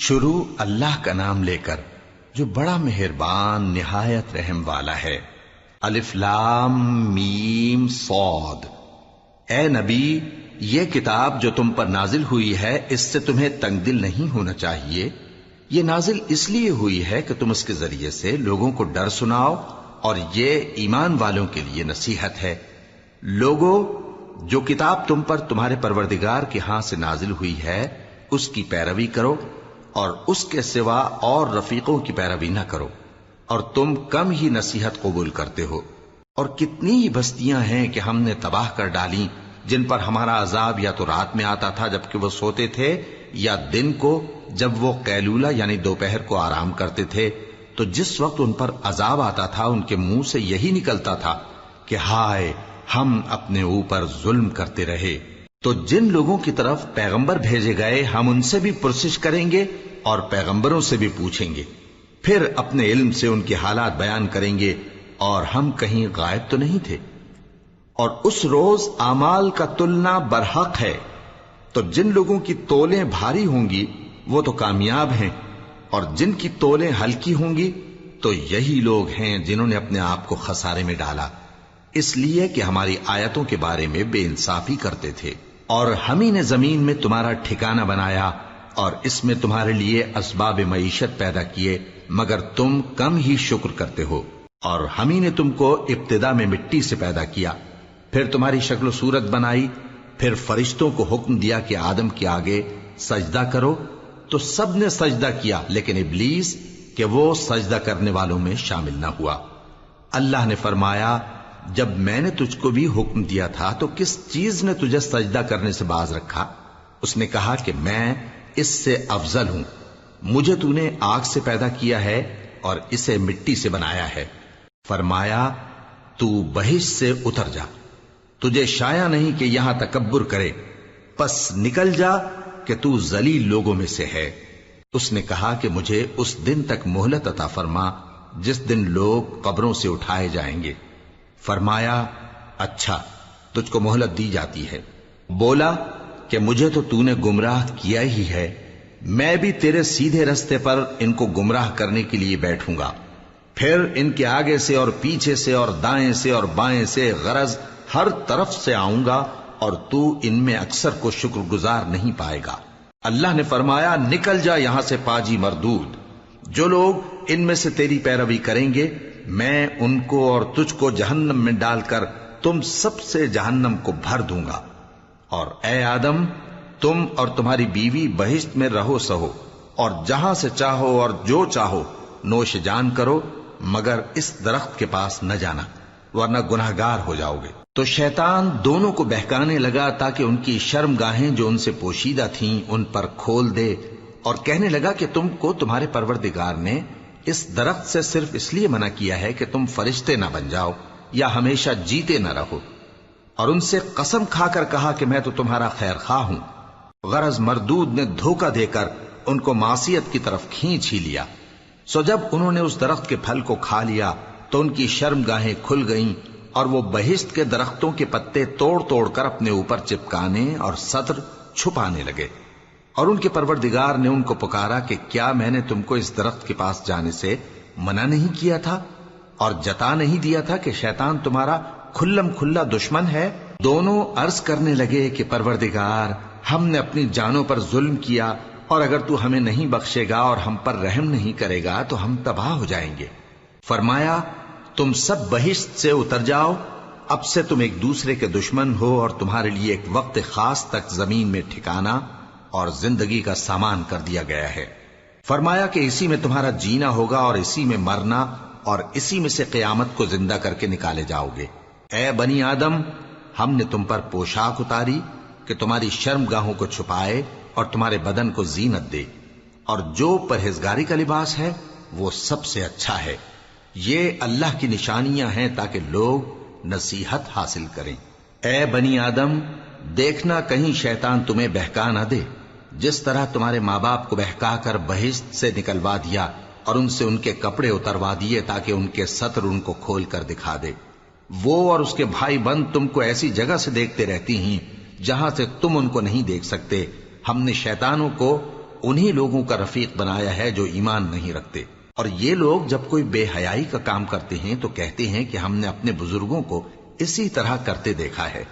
شروع اللہ کا نام لے کر جو بڑا مہربان نہایت رحم والا ہے۔ الف لام میم صاد۔ اے نبی، یہ کتاب جو تم پر نازل ہوئی ہے اس سے تمہیں تنگ دل نہیں ہونا چاہیے۔ یہ نازل اس لیے ہوئی ہے کہ تم اس کے ذریعے سے لوگوں کو ڈر سناؤ، اور یہ ایمان والوں کے لیے نصیحت ہے۔ لوگوں، جو کتاب تم پر تمہارے پروردگار کے ہاں سے نازل ہوئی ہے اس کی پیروی کرو، اور اس کے سوا اور رفیقوں کی پیروی نہ کرو، اور تم کم ہی نصیحت قبول کرتے ہو۔ اور کتنی ہی بستیاں ہیں کہ ہم نے تباہ کر ڈالی جن پر ہمارا عذاب یا تو رات میں آتا تھا جبکہ وہ سوتے تھے، یا دن کو جب وہ قیلولہ یعنی دوپہر کو آرام کرتے تھے، تو جس وقت ان پر عذاب آتا تھا ان کے منہ سے یہی نکلتا تھا کہ ہائے، ہم اپنے اوپر ظلم کرتے رہے۔ تو جن لوگوں کی طرف پیغمبر بھیجے گئے ہم ان سے بھی پرسش کریں گے اور پیغمبروں سے بھی پوچھیں گے، پھر اپنے علم سے ان کے حالات بیان کریں گے، اور ہم کہیں غائب تو نہیں تھے۔ اور اس روز اعمال کا تلنا برحق ہے، تو جن لوگوں کی تولیں بھاری ہوں گی وہ تو کامیاب ہیں، اور جن کی تولیں ہلکی ہوں گی تو یہی لوگ ہیں جنہوں نے اپنے آپ کو خسارے میں ڈالا، اس لیے کہ ہماری آیتوں کے بارے میں بے انصافی کرتے تھے۔ اور ہم ہی نے زمین میں تمہارا ٹھکانہ بنایا اور اس میں تمہارے لیے اسباب معیشت پیدا کیے، مگر تم کم ہی شکر کرتے ہو۔ اور ہم ہی نے تم کو ابتدا میں مٹی سے پیدا کیا، پھر تمہاری شکل و صورت بنائی، پھر فرشتوں کو حکم دیا کہ آدم کے آگے سجدہ کرو، تو سب نے سجدہ کیا لیکن ابلیس کہ وہ سجدہ کرنے والوں میں شامل نہ ہوا۔ اللہ نے فرمایا، جب میں نے تجھ کو بھی حکم دیا تھا تو کس چیز نے تجھے سجدہ کرنے سے باز رکھا؟ اس نے کہا کہ میں اس سے افضل ہوں، مجھے تو نے آگ سے پیدا کیا ہے اور اسے مٹی سے بنایا ہے۔ فرمایا، تو بہشت سے اتر جا، تجھے شایع نہیں کہ یہاں تکبر کرے، پس نکل جا کہ تو ذلیل لوگوں میں سے ہے۔ اس نے کہا کہ مجھے اس دن تک مہلت عطا فرما جس دن لوگ قبروں سے اٹھائے جائیں گے۔ فرمایا، اچھا، تجھ کو مہلت دی جاتی ہے۔ بولا کہ مجھے تو نے گمراہ کیا ہی ہے، میں بھی تیرے سیدھے رستے پر ان کو گمراہ کرنے کے لیے بیٹھوں گا، پھر ان کے آگے سے اور پیچھے سے اور دائیں سے اور بائیں سے، غرض ہر طرف سے آؤں گا، اور تو ان میں اکثر کو شکر گزار نہیں پائے گا۔ اللہ نے فرمایا، نکل جا یہاں سے پاجی مردود، جو لوگ ان میں سے تیری پیروی کریں گے میں ان کو اور تجھ کو جہنم میں ڈال کر تم سب سے جہنم کو بھر دوں گا۔ اور اے آدم، تم اور تمہاری بیوی بہشت میں رہو سہو، اور جہاں سے چاہو اور جو چاہو نوش جان کرو، مگر اس درخت کے پاس نہ جانا ورنہ گناہگار ہو جاؤ گے۔ تو شیطان دونوں کو بہکانے لگا تاکہ ان کی شرم گاہیں جو ان سے پوشیدہ تھیں ان پر کھول دے، اور کہنے لگا کہ تم کو تمہارے پروردگار نے اس درخت سے صرف اس لیے منع کیا ہے کہ تم فرشتے نہ بن جاؤ یا ہمیشہ جیتے نہ رہو۔ اور ان سے قسم کھا کر کہا کہ میں تو تمہارا خیر خواہ ہوں۔ غرض مردود نے دھوکہ دے کر ان کو معصیت کی طرف کھینچ ہی لیا۔ سو جب انہوں نے اس درخت کے پھل کو کھا لیا تو ان کی شرم گاہیں کھل گئیں، اور وہ بہشت کے درختوں کے پتے توڑ توڑ کر اپنے اوپر چپکانے اور سطر چھپانے لگے۔ اور ان کے پروردگار نے ان کو پکارا کہ کیا میں نے تم کو اس درخت کے پاس جانے سے منع نہیں کیا تھا، اور جتا نہیں دیا تھا کہ شیطان تمہارا کھلم کھلا دشمن ہے؟ دونوں عرض کرنے لگے کہ پروردگار، ہم نے اپنی جانوں پر ظلم کیا، اور اگر تو ہمیں نہیں بخشے گا اور ہم پر رحم نہیں کرے گا تو ہم تباہ ہو جائیں گے۔ فرمایا، تم سب بہشت سے اتر جاؤ، اب سے تم ایک دوسرے کے دشمن ہو، اور تمہارے لیے ایک وقت خاص تک زمین میں ٹھکانا اور زندگی کا سامان کر دیا گیا ہے۔ فرمایا کہ اسی میں تمہارا جینا ہوگا اور اسی میں مرنا، اور اسی میں سے قیامت کو زندہ کر کے نکالے جاؤ گے۔ اے بنی آدم، ہم نے تم پر پوشاک اتاری کہ تمہاری شرم گاہوں کو چھپائے اور تمہارے بدن کو زینت دے، اور جو پرہیزگاری کا لباس ہے وہ سب سے اچھا ہے۔ یہ اللہ کی نشانیاں ہیں تاکہ لوگ نصیحت حاصل کریں۔ اے بنی آدم، دیکھنا کہیں شیطان تمہیں بہکا نہ دے، جس طرح تمہارے ماں باپ کو بہکا کر بہشت سے نکلوا دیا اور ان سے ان کے کپڑے اتروا دیے تاکہ ان کے سطر ان کو کھول کر دکھا دے۔ وہ اور اس کے بھائی بند تم کو ایسی جگہ سے دیکھتے رہتی ہیں جہاں سے تم ان کو نہیں دیکھ سکتے۔ ہم نے شیطانوں کو انہی لوگوں کا رفیق بنایا ہے جو ایمان نہیں رکھتے۔ اور یہ لوگ جب کوئی بے حیائی کا کام کرتے ہیں تو کہتے ہیں کہ ہم نے اپنے بزرگوں کو اسی طرح کرتے دیکھا ہے،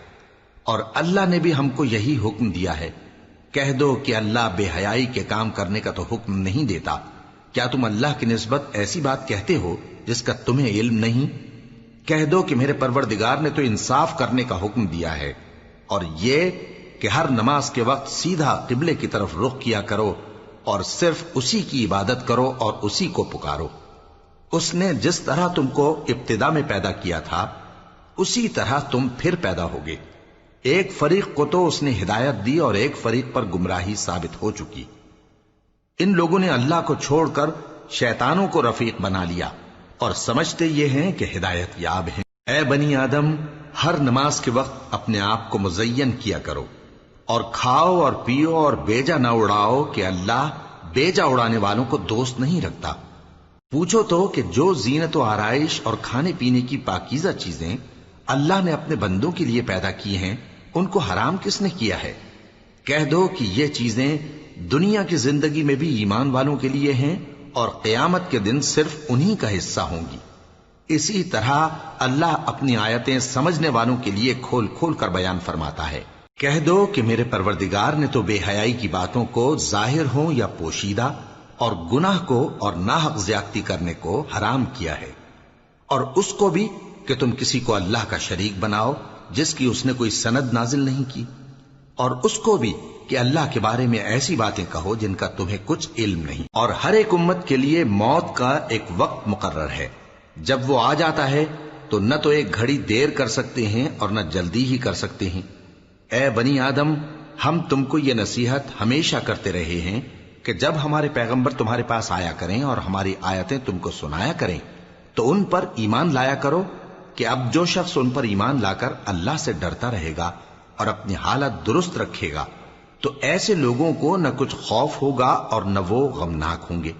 اور اللہ نے بھی ہم کو یہی حکم دیا ہے۔ کہہ دو کہ اللہ بے حیائی کے کام کرنے کا تو حکم نہیں دیتا، کیا تم اللہ کی نسبت ایسی بات کہتے ہو جس کا تمہیں علم نہیں؟ کہہ دو کہ میرے پروردگار نے تو انصاف کرنے کا حکم دیا ہے، اور یہ کہ ہر نماز کے وقت سیدھا قبلے کی طرف رخ کیا کرو اور صرف اسی کی عبادت کرو اور اسی کو پکارو۔ اس نے جس طرح تم کو ابتدا میں پیدا کیا تھا اسی طرح تم پھر پیدا ہوگے۔ ایک فریق کو تو اس نے ہدایت دی اور ایک فریق پر گمراہی ثابت ہو چکی۔ ان لوگوں نے اللہ کو چھوڑ کر شیطانوں کو رفیق بنا لیا اور سمجھتے یہ ہیں کہ ہدایت یاب ہیں۔ اے بنی آدم، ہر نماز کے وقت اپنے آپ کو مزین کیا کرو، اور کھاؤ اور پیو اور بیجا نہ اڑاؤ کہ اللہ بیجا اڑانے والوں کو دوست نہیں رکھتا۔ پوچھو تو کہ جو زینت و آرائش اور کھانے پینے کی پاکیزہ چیزیں اللہ نے اپنے بندوں کے لیے پیدا کی ہیں ان کو حرام کس نے کیا ہے؟ کہہ دو کہ یہ چیزیں دنیا کی زندگی میں بھی ایمان والوں کے لیے ہیں اور قیامت کے دن صرف انہی کا حصہ ہوں گی۔ اسی طرح اللہ اپنی آیتیں سمجھنے والوں کے لیے کھول کھول کر بیان فرماتا ہے۔ کہہ دو کہ میرے پروردگار نے تو بے حیائی کی باتوں کو ظاہر ہوں یا پوشیدہ اور گناہ کو اور ناحق زیادتی کرنے کو حرام کیا ہے، اور اس کو بھی کہ تم کسی کو اللہ کا شریک بناؤ جس کی اس نے کوئی سند نازل نہیں کی، اور اس کو بھی کہ اللہ کے بارے میں ایسی باتیں کہو جن کا تمہیں کچھ علم نہیں۔ اور ہر ایک امت کے لیے موت کا ایک وقت مقرر ہے، جب وہ آ جاتا ہے تو نہ تو ایک گھڑی دیر کر سکتے ہیں اور نہ جلدی ہی کر سکتے ہیں۔ اے بنی آدم، ہم تم کو یہ نصیحت ہمیشہ کرتے رہے ہیں کہ جب ہمارے پیغمبر تمہارے پاس آیا کریں اور ہماری آیتیں تم کو سنایا کریں تو ان پر ایمان لایا کرو، کہ اب جو شخص ان پر ایمان لا کر اللہ سے ڈرتا رہے گا اور اپنی حالت درست رکھے گا تو ایسے لوگوں کو نہ کچھ خوف ہوگا اور نہ وہ غمناک ہوں گے۔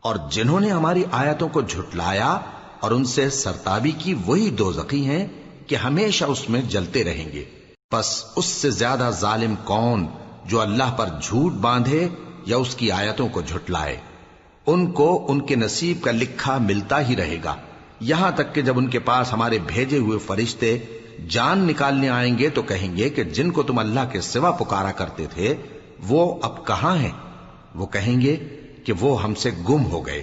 اور جنہوں نے ہماری آیتوں کو جھٹلایا اور ان سے سرتابی کی وہی دوزخی ہیں کہ ہمیشہ اس میں جلتے رہیں گے۔ پس اس سے زیادہ ظالم کون جو اللہ پر جھوٹ باندھے یا اس کی آیتوں کو جھٹلائے؟ ان کو ان کے نصیب کا لکھا ملتا ہی رہے گا، یہاں تک کہ جب ان کے پاس ہمارے بھیجے ہوئے فرشتے جان نکالنے آئیں گے تو کہیں گے کہ جن کو تم اللہ کے سوا پکارا کرتے تھے وہ اب کہاں ہیں؟ وہ کہیں گے کہ وہ ہم سے گم ہو گئے،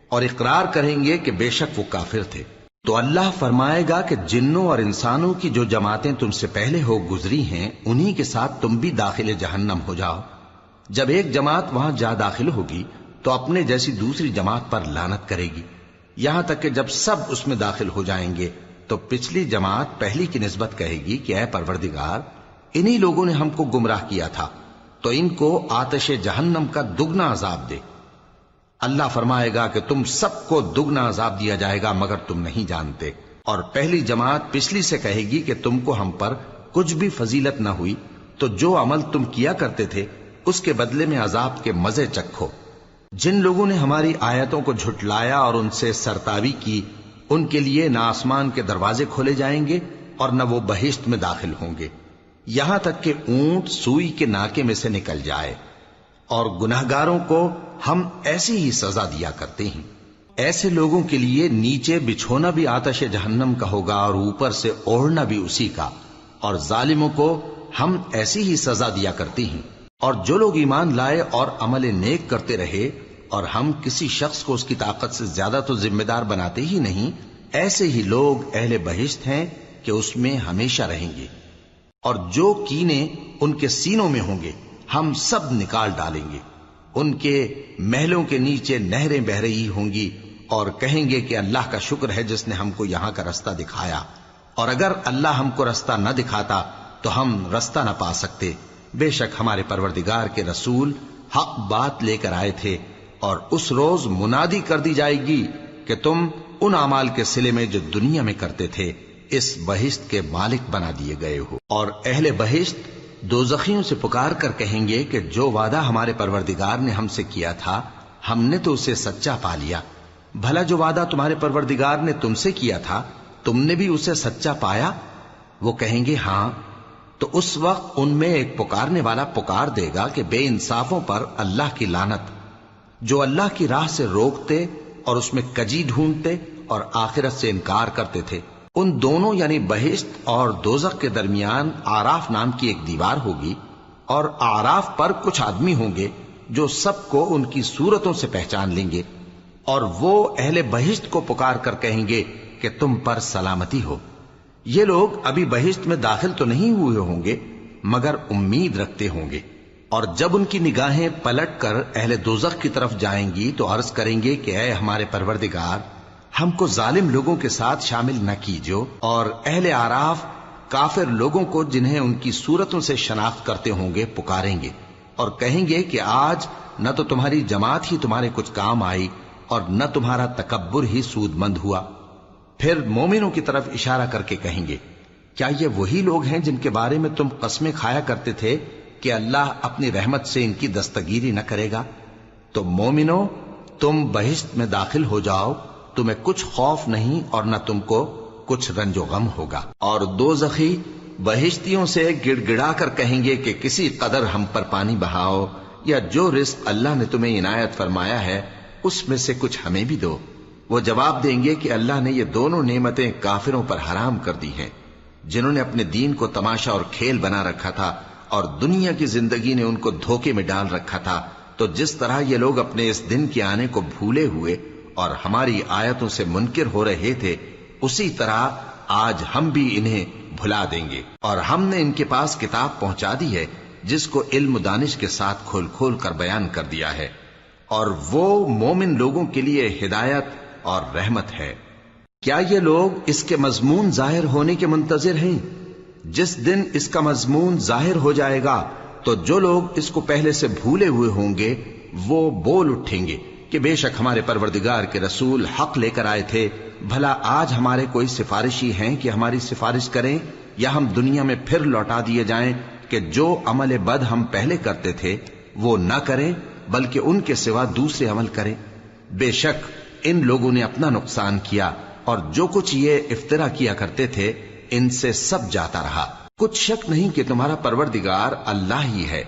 اور اقرار کریں گے کہ بے شک وہ کافر تھے۔ تو اللہ فرمائے گا کہ جنوں اور انسانوں کی جو جماعتیں تم سے پہلے ہو گزری ہیں انہی کے ساتھ تم بھی داخل جہنم ہو جاؤ۔ جب ایک جماعت وہاں جا داخل ہوگی تو اپنے جیسی دوسری جماعت پر لعنت کرے گی، یہاں تک کہ جب سب اس میں داخل ہو جائیں گے تو پچھلی جماعت پہلی کی نسبت کہے گی کہ اے پروردگار، انہی لوگوں نے ہم کو گمراہ کیا تھا، تو ان کو آتش جہنم کا دگنا عذاب دے۔ اللہ فرمائے گا کہ تم سب کو دگنا عذاب دیا جائے گا مگر تم نہیں جانتے۔ اور پہلی جماعت پچھلی سے کہے گی کہ تم کو ہم پر کچھ بھی فضیلت نہ ہوئی، تو جو عمل تم کیا کرتے تھے اس کے بدلے میں عذاب کے مزے چکھو۔ جن لوگوں نے ہماری آیتوں کو جھٹلایا اور ان سے سرتابی کی ان کے لیے نہ آسمان کے دروازے کھولے جائیں گے اور نہ وہ بہشت میں داخل ہوں گے، یہاں تک کہ اونٹ سوئی کے ناکے میں سے نکل جائے۔ اور گناہگاروں کو ہم ایسی ہی سزا دیا کرتے ہیں۔ ایسے لوگوں کے لیے نیچے بچھونا بھی آتش جہنم کا ہوگا اور اوپر سے اوڑھنا بھی اسی کا، اور ظالموں کو ہم ایسی ہی سزا دیا کرتے ہیں۔ اور جو لوگ ایمان لائے اور عمل نیک کرتے رہے اور ہم کسی شخص کو اس کی طاقت سے زیادہ تو ذمہ دار بناتے ہی نہیں، ایسے ہی لوگ اہل بہشت ہیں کہ اس میں ہمیشہ رہیں گے۔ اور جو کینے ان کے سینوں میں ہوں گے ہم سب نکال ڈالیں گے، ان کے محلوں کے نیچے نہریں بہ رہی ہوں گی، اور کہیں گے کہ اللہ کا شکر ہے جس نے ہم کو یہاں کا رستہ دکھایا، اور اگر اللہ ہم کو رستہ نہ دکھاتا تو ہم رستہ نہ پا سکتے۔ بے شک ہمارے پروردگار کے رسول حق بات لے کر آئے تھے، اور اس روز منادی کر دی جائے گی کہ تم ان اعمال کے صلے میں جو دنیا میں کرتے تھے اس بہشت کے مالک بنا دیے گئے ہو۔ اور اہل بہشت دوزخیوں سے پکار کر کہیں گے کہ جو وعدہ ہمارے پروردگار نے ہم سے کیا تھا ہم نے تو اسے سچا پا لیا، بھلا جو وعدہ تمہارے پروردگار نے تم سے کیا تھا تم نے بھی اسے سچا پایا؟ وہ کہیں گے ہاں۔ تو اس وقت ان میں ایک پکارنے والا پکار دے گا کہ بے انصافوں پر اللہ کی لعنت، جو اللہ کی راہ سے روکتے اور اس میں کجی ڈھونڈتے اور آخرت سے انکار کرتے تھے۔ ان دونوں یعنی بہشت اور دوزخ کے درمیان آراف نام کی ایک دیوار ہوگی، اور آراف پر کچھ آدمی ہوں گے جو سب کو ان کی صورتوں سے پہچان لیں گے، اور وہ اہل بہشت کو پکار کر کہیں گے کہ تم پر سلامتی ہو۔ یہ لوگ ابھی بہشت میں داخل تو نہیں ہوئے ہوں گے مگر امید رکھتے ہوں گے، اور جب ان کی نگاہیں پلٹ کر اہل دوزخ کی طرف جائیں گی تو عرض کریں گے کہ اے ہمارے پروردگار، ہم کو ظالم لوگوں کے ساتھ شامل نہ کیجو۔ اور اہل آراف کافر لوگوں کو جنہیں ان کی صورتوں سے شناخت کرتے ہوں گے پکاریں گے اور کہیں گے کہ آج نہ تو تمہاری جماعت ہی تمہارے کچھ کام آئی اور نہ تمہارا تکبر ہی سود مند ہوا۔ پھر مومنوں کی طرف اشارہ کر کے کہیں گے، کیا یہ وہی لوگ ہیں جن کے بارے میں تم قسمیں کھایا کرتے تھے کہ اللہ اپنی رحمت سے ان کی دستگیری نہ کرے گا؟ تو مومنوں، تم بہشت میں داخل ہو جاؤ، تمہیں کچھ خوف نہیں اور نہ تم کو کچھ رنج و غم ہوگا۔ اور دوزخی بہشتیوں سے گڑ گڑا کر کہیں گے کہ کسی قدر ہم پر پانی بہاؤ، یا جو رزق اللہ نے تمہیں عنایت فرمایا ہے اس میں سے کچھ ہمیں بھی دو۔ وہ جواب دیں گے کہ اللہ نے یہ دونوں نعمتیں کافروں پر حرام کر دی ہیں، جنہوں نے اپنے دین کو تماشا اور کھیل بنا رکھا تھا اور دنیا کی زندگی نے ان کو دھوکے میں ڈال رکھا تھا۔ تو جس طرح یہ لوگ اپنے اس دن کے آنے کو بھولے ہوئے اور ہماری آیتوں سے منکر ہو رہے تھے، اسی طرح آج ہم بھی انہیں بھلا دیں گے۔ اور ہم نے ان کے پاس کتاب پہنچا دی ہے جس کو علم و دانش کے ساتھ کھول کھول کر بیان کر دیا ہے، اور وہ مومن لوگوں کے لیے ہدایت اور رحمت ہے۔ کیا یہ لوگ اس کے مضمون ظاہر ہونے کے منتظر ہیں؟ جس دن اس کا مضمون ظاہر ہو جائے گا تو جو لوگ اس کو پہلے سے بھولے ہوئے ہوں گے وہ بول اٹھیں گے کہ بے شک ہمارے پروردگار کے رسول حق لے کر آئے تھے، بھلا آج ہمارے کوئی سفارشی ہیں کہ ہماری سفارش کریں، یا ہم دنیا میں پھر لوٹا دیے جائیں کہ جو عمل بد ہم پہلے کرتے تھے وہ نہ کریں بلکہ ان کے سوا دوسرے عمل کریں۔ بے شک ان لوگوں نے اپنا نقصان کیا، اور جو کچھ یہ افترا کیا کرتے تھے ان سے سب جاتا رہا۔ کچھ شک نہیں کہ تمہارا پروردگار اللہ ہی ہے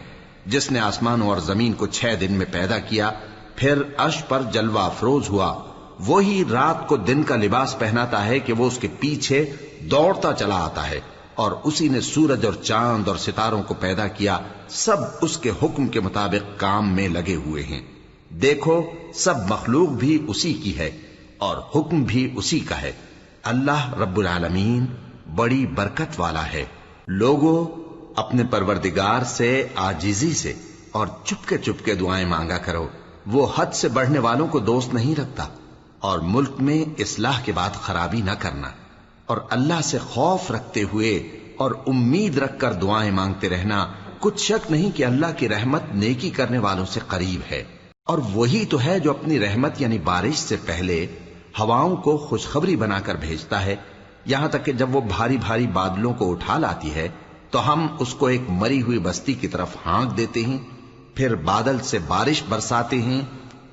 جس نے آسمانوں اور زمین کو 6 دن میں پیدا کیا، پھر عرش پر جلوہ افروز ہوا۔ وہی رات کو دن کا لباس پہناتا ہے کہ وہ اس کے پیچھے دوڑتا چلا آتا ہے، اور اسی نے سورج اور چاند اور ستاروں کو پیدا کیا، سب اس کے حکم کے مطابق کام میں لگے ہوئے ہیں۔ دیکھو سب مخلوق بھی اسی کی ہے اور حکم بھی اسی کا ہے۔ اللہ رب العالمین بڑی برکت والا ہے۔ لوگوں، اپنے پروردگار سے عاجزی سے اور چپکے دعائیں مانگا کرو، وہ حد سے بڑھنے والوں کو دوست نہیں رکھتا، اور ملک میں اصلاح کے بعد خرابی نہ کرنا، اور اللہ سے خوف رکھتے ہوئے اور امید رکھ کر دعائیں مانگتے رہنا۔ کچھ شک نہیں کہ اللہ کی رحمت نیکی کرنے والوں سے قریب ہے، اور وہی تو ہے جو اپنی رحمت یعنی بارش سے پہلے ہواؤں کو خوشخبری بنا کر بھیجتا ہے، یہاں تک کہ جب وہ بھاری بھاری بادلوں کو اٹھا لاتی ہے تو ہم اس کو ایک مری ہوئی بستی کی طرف ہانک دیتے ہیں، پھر بادل سے بارش برساتے ہیں،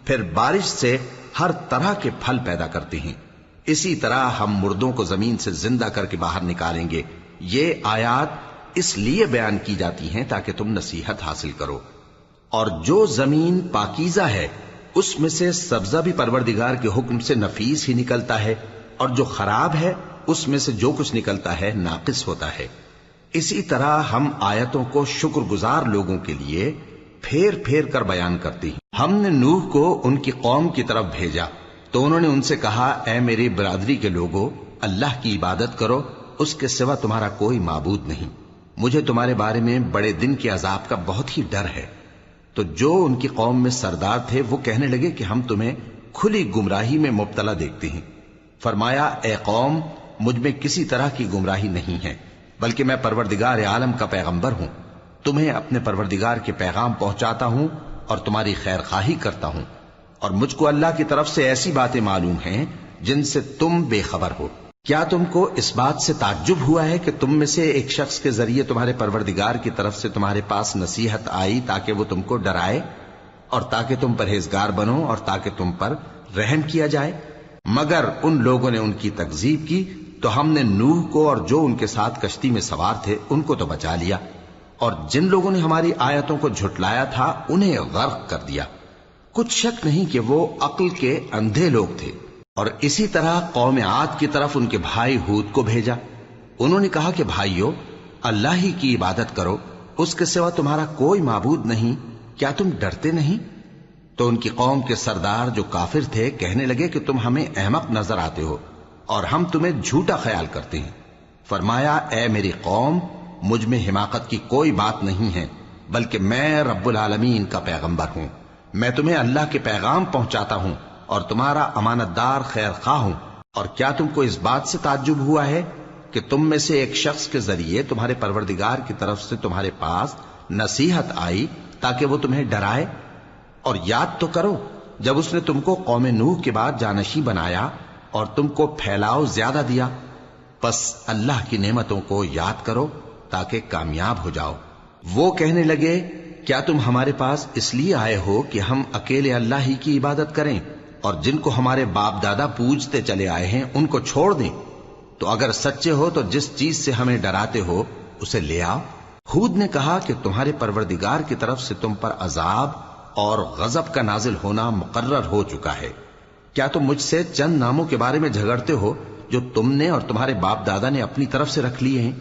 پھر بارش سے ہر طرح کے پھل پیدا کرتے ہیں۔ اسی طرح ہم مردوں کو زمین سے زندہ کر کے باہر نکالیں گے۔ یہ آیات اس لیے بیان کی جاتی ہیں تاکہ تم نصیحت حاصل کرو۔ اور جو زمین پاکیزہ ہے اس میں سے سبزہ بھی پروردگار کے حکم سے نفیس ہی نکلتا ہے، اور جو خراب ہے اس میں سے جو کچھ نکلتا ہے ناقص ہوتا ہے۔ اسی طرح ہم آیتوں کو شکر گزار لوگوں کے لیے پھیر پھیر کر بیان کرتے ہیں۔ ہم نے نوح کو ان کی قوم کی طرف بھیجا تو انہوں نے ان سے کہا، اے میری برادری کے لوگوں، اللہ کی عبادت کرو، اس کے سوا تمہارا کوئی معبود نہیں۔ مجھے تمہارے بارے میں بڑے دن کے عذاب کا بہت ہی ڈر ہے۔ تو جو ان کی قوم میں سردار تھے وہ کہنے لگے کہ ہم تمہیں کھلی گمراہی میں مبتلا دیکھتے ہیں۔ فرمایا، اے قوم، مجھ میں کسی طرح کی گمراہی نہیں ہے، بلکہ میں پروردگار عالم کا پیغمبر ہوں، تمہیں اپنے پروردگار کے پیغام پہنچاتا ہوں اور تمہاری خیر خواہی کرتا ہوں، اور مجھ کو اللہ کی طرف سے ایسی باتیں معلوم ہیں جن سے تم بے خبر ہو۔ کیا تم کو اس بات سے تعجب ہوا ہے کہ تم میں سے ایک شخص کے ذریعے تمہارے پروردگار کی طرف سے تمہارے پاس نصیحت آئی تاکہ وہ تم کو ڈرائے اور تاکہ تم پرہیزگار بنو اور تاکہ تم پر رحم کیا جائے؟ مگر ان لوگوں نے ان کی تکذیب کی تو ہم نے نوح کو اور جو ان کے ساتھ کشتی میں سوار تھے ان کو تو بچا لیا، اور جن لوگوں نے ہماری آیتوں کو جھٹلایا تھا انہیں غرق کر دیا۔ کچھ شک نہیں کہ وہ عقل کے اندھے لوگ تھے۔ اور اسی طرح قوم عاد کی طرف ان کے بھائی ہود کو بھیجا۔ انہوں نے کہا کہ بھائیو، اللہ ہی کی عبادت کرو، اس کے سوا تمہارا کوئی معبود نہیں، کیا تم ڈرتے نہیں؟ تو ان کی قوم کے سردار جو کافر تھے کہنے لگے کہ تم ہمیں احمق نظر آتے ہو اور ہم تمہیں جھوٹا خیال کرتے ہیں۔ فرمایا، اے میری قوم، مجھ میں حماقت کی کوئی بات نہیں ہے، بلکہ میں رب العالمین کا پیغمبر ہوں۔ میں تمہیں اللہ کے پیغام پہنچاتا ہوں اور تمہارا امانت دار خیر خواہ ہوں۔ اور کیا تم کو اس بات سے تعجب ہوا ہے کہ تم میں سے ایک شخص کے ذریعے تمہارے پروردگار کی طرف سے تمہارے پاس نصیحت آئی تاکہ وہ تمہیں ڈرائے؟ اور یاد تو کرو جب اس نے تم کو قوم نوح کے بعد جانشین بنایا اور تم کو پھیلاؤ زیادہ دیا۔ پس اللہ کی نعمتوں کو یاد کرو تاکہ کامیاب ہو جاؤ۔ وہ کہنے لگے، کیا تم ہمارے پاس اس لیے آئے ہو کہ ہم اکیلے اللہ ہی کی عبادت کریں اور جن کو ہمارے باپ دادا پوجتے چلے آئے ہیں ان کو چھوڑ دیں؟ تو اگر سچے ہو تو جس چیز سے ہمیں ڈراتے ہو اسے لے آؤ۔ ہود نے کہا کہ تمہارے پروردگار کی طرف سے تم پر عذاب اور غضب کا نازل ہونا مقرر ہو چکا ہے۔ کیا تم مجھ سے چند ناموں کے بارے میں جھگڑتے ہو جو تم نے اور تمہارے باپ دادا نے اپنی طرف سے رکھ لیے ہیں،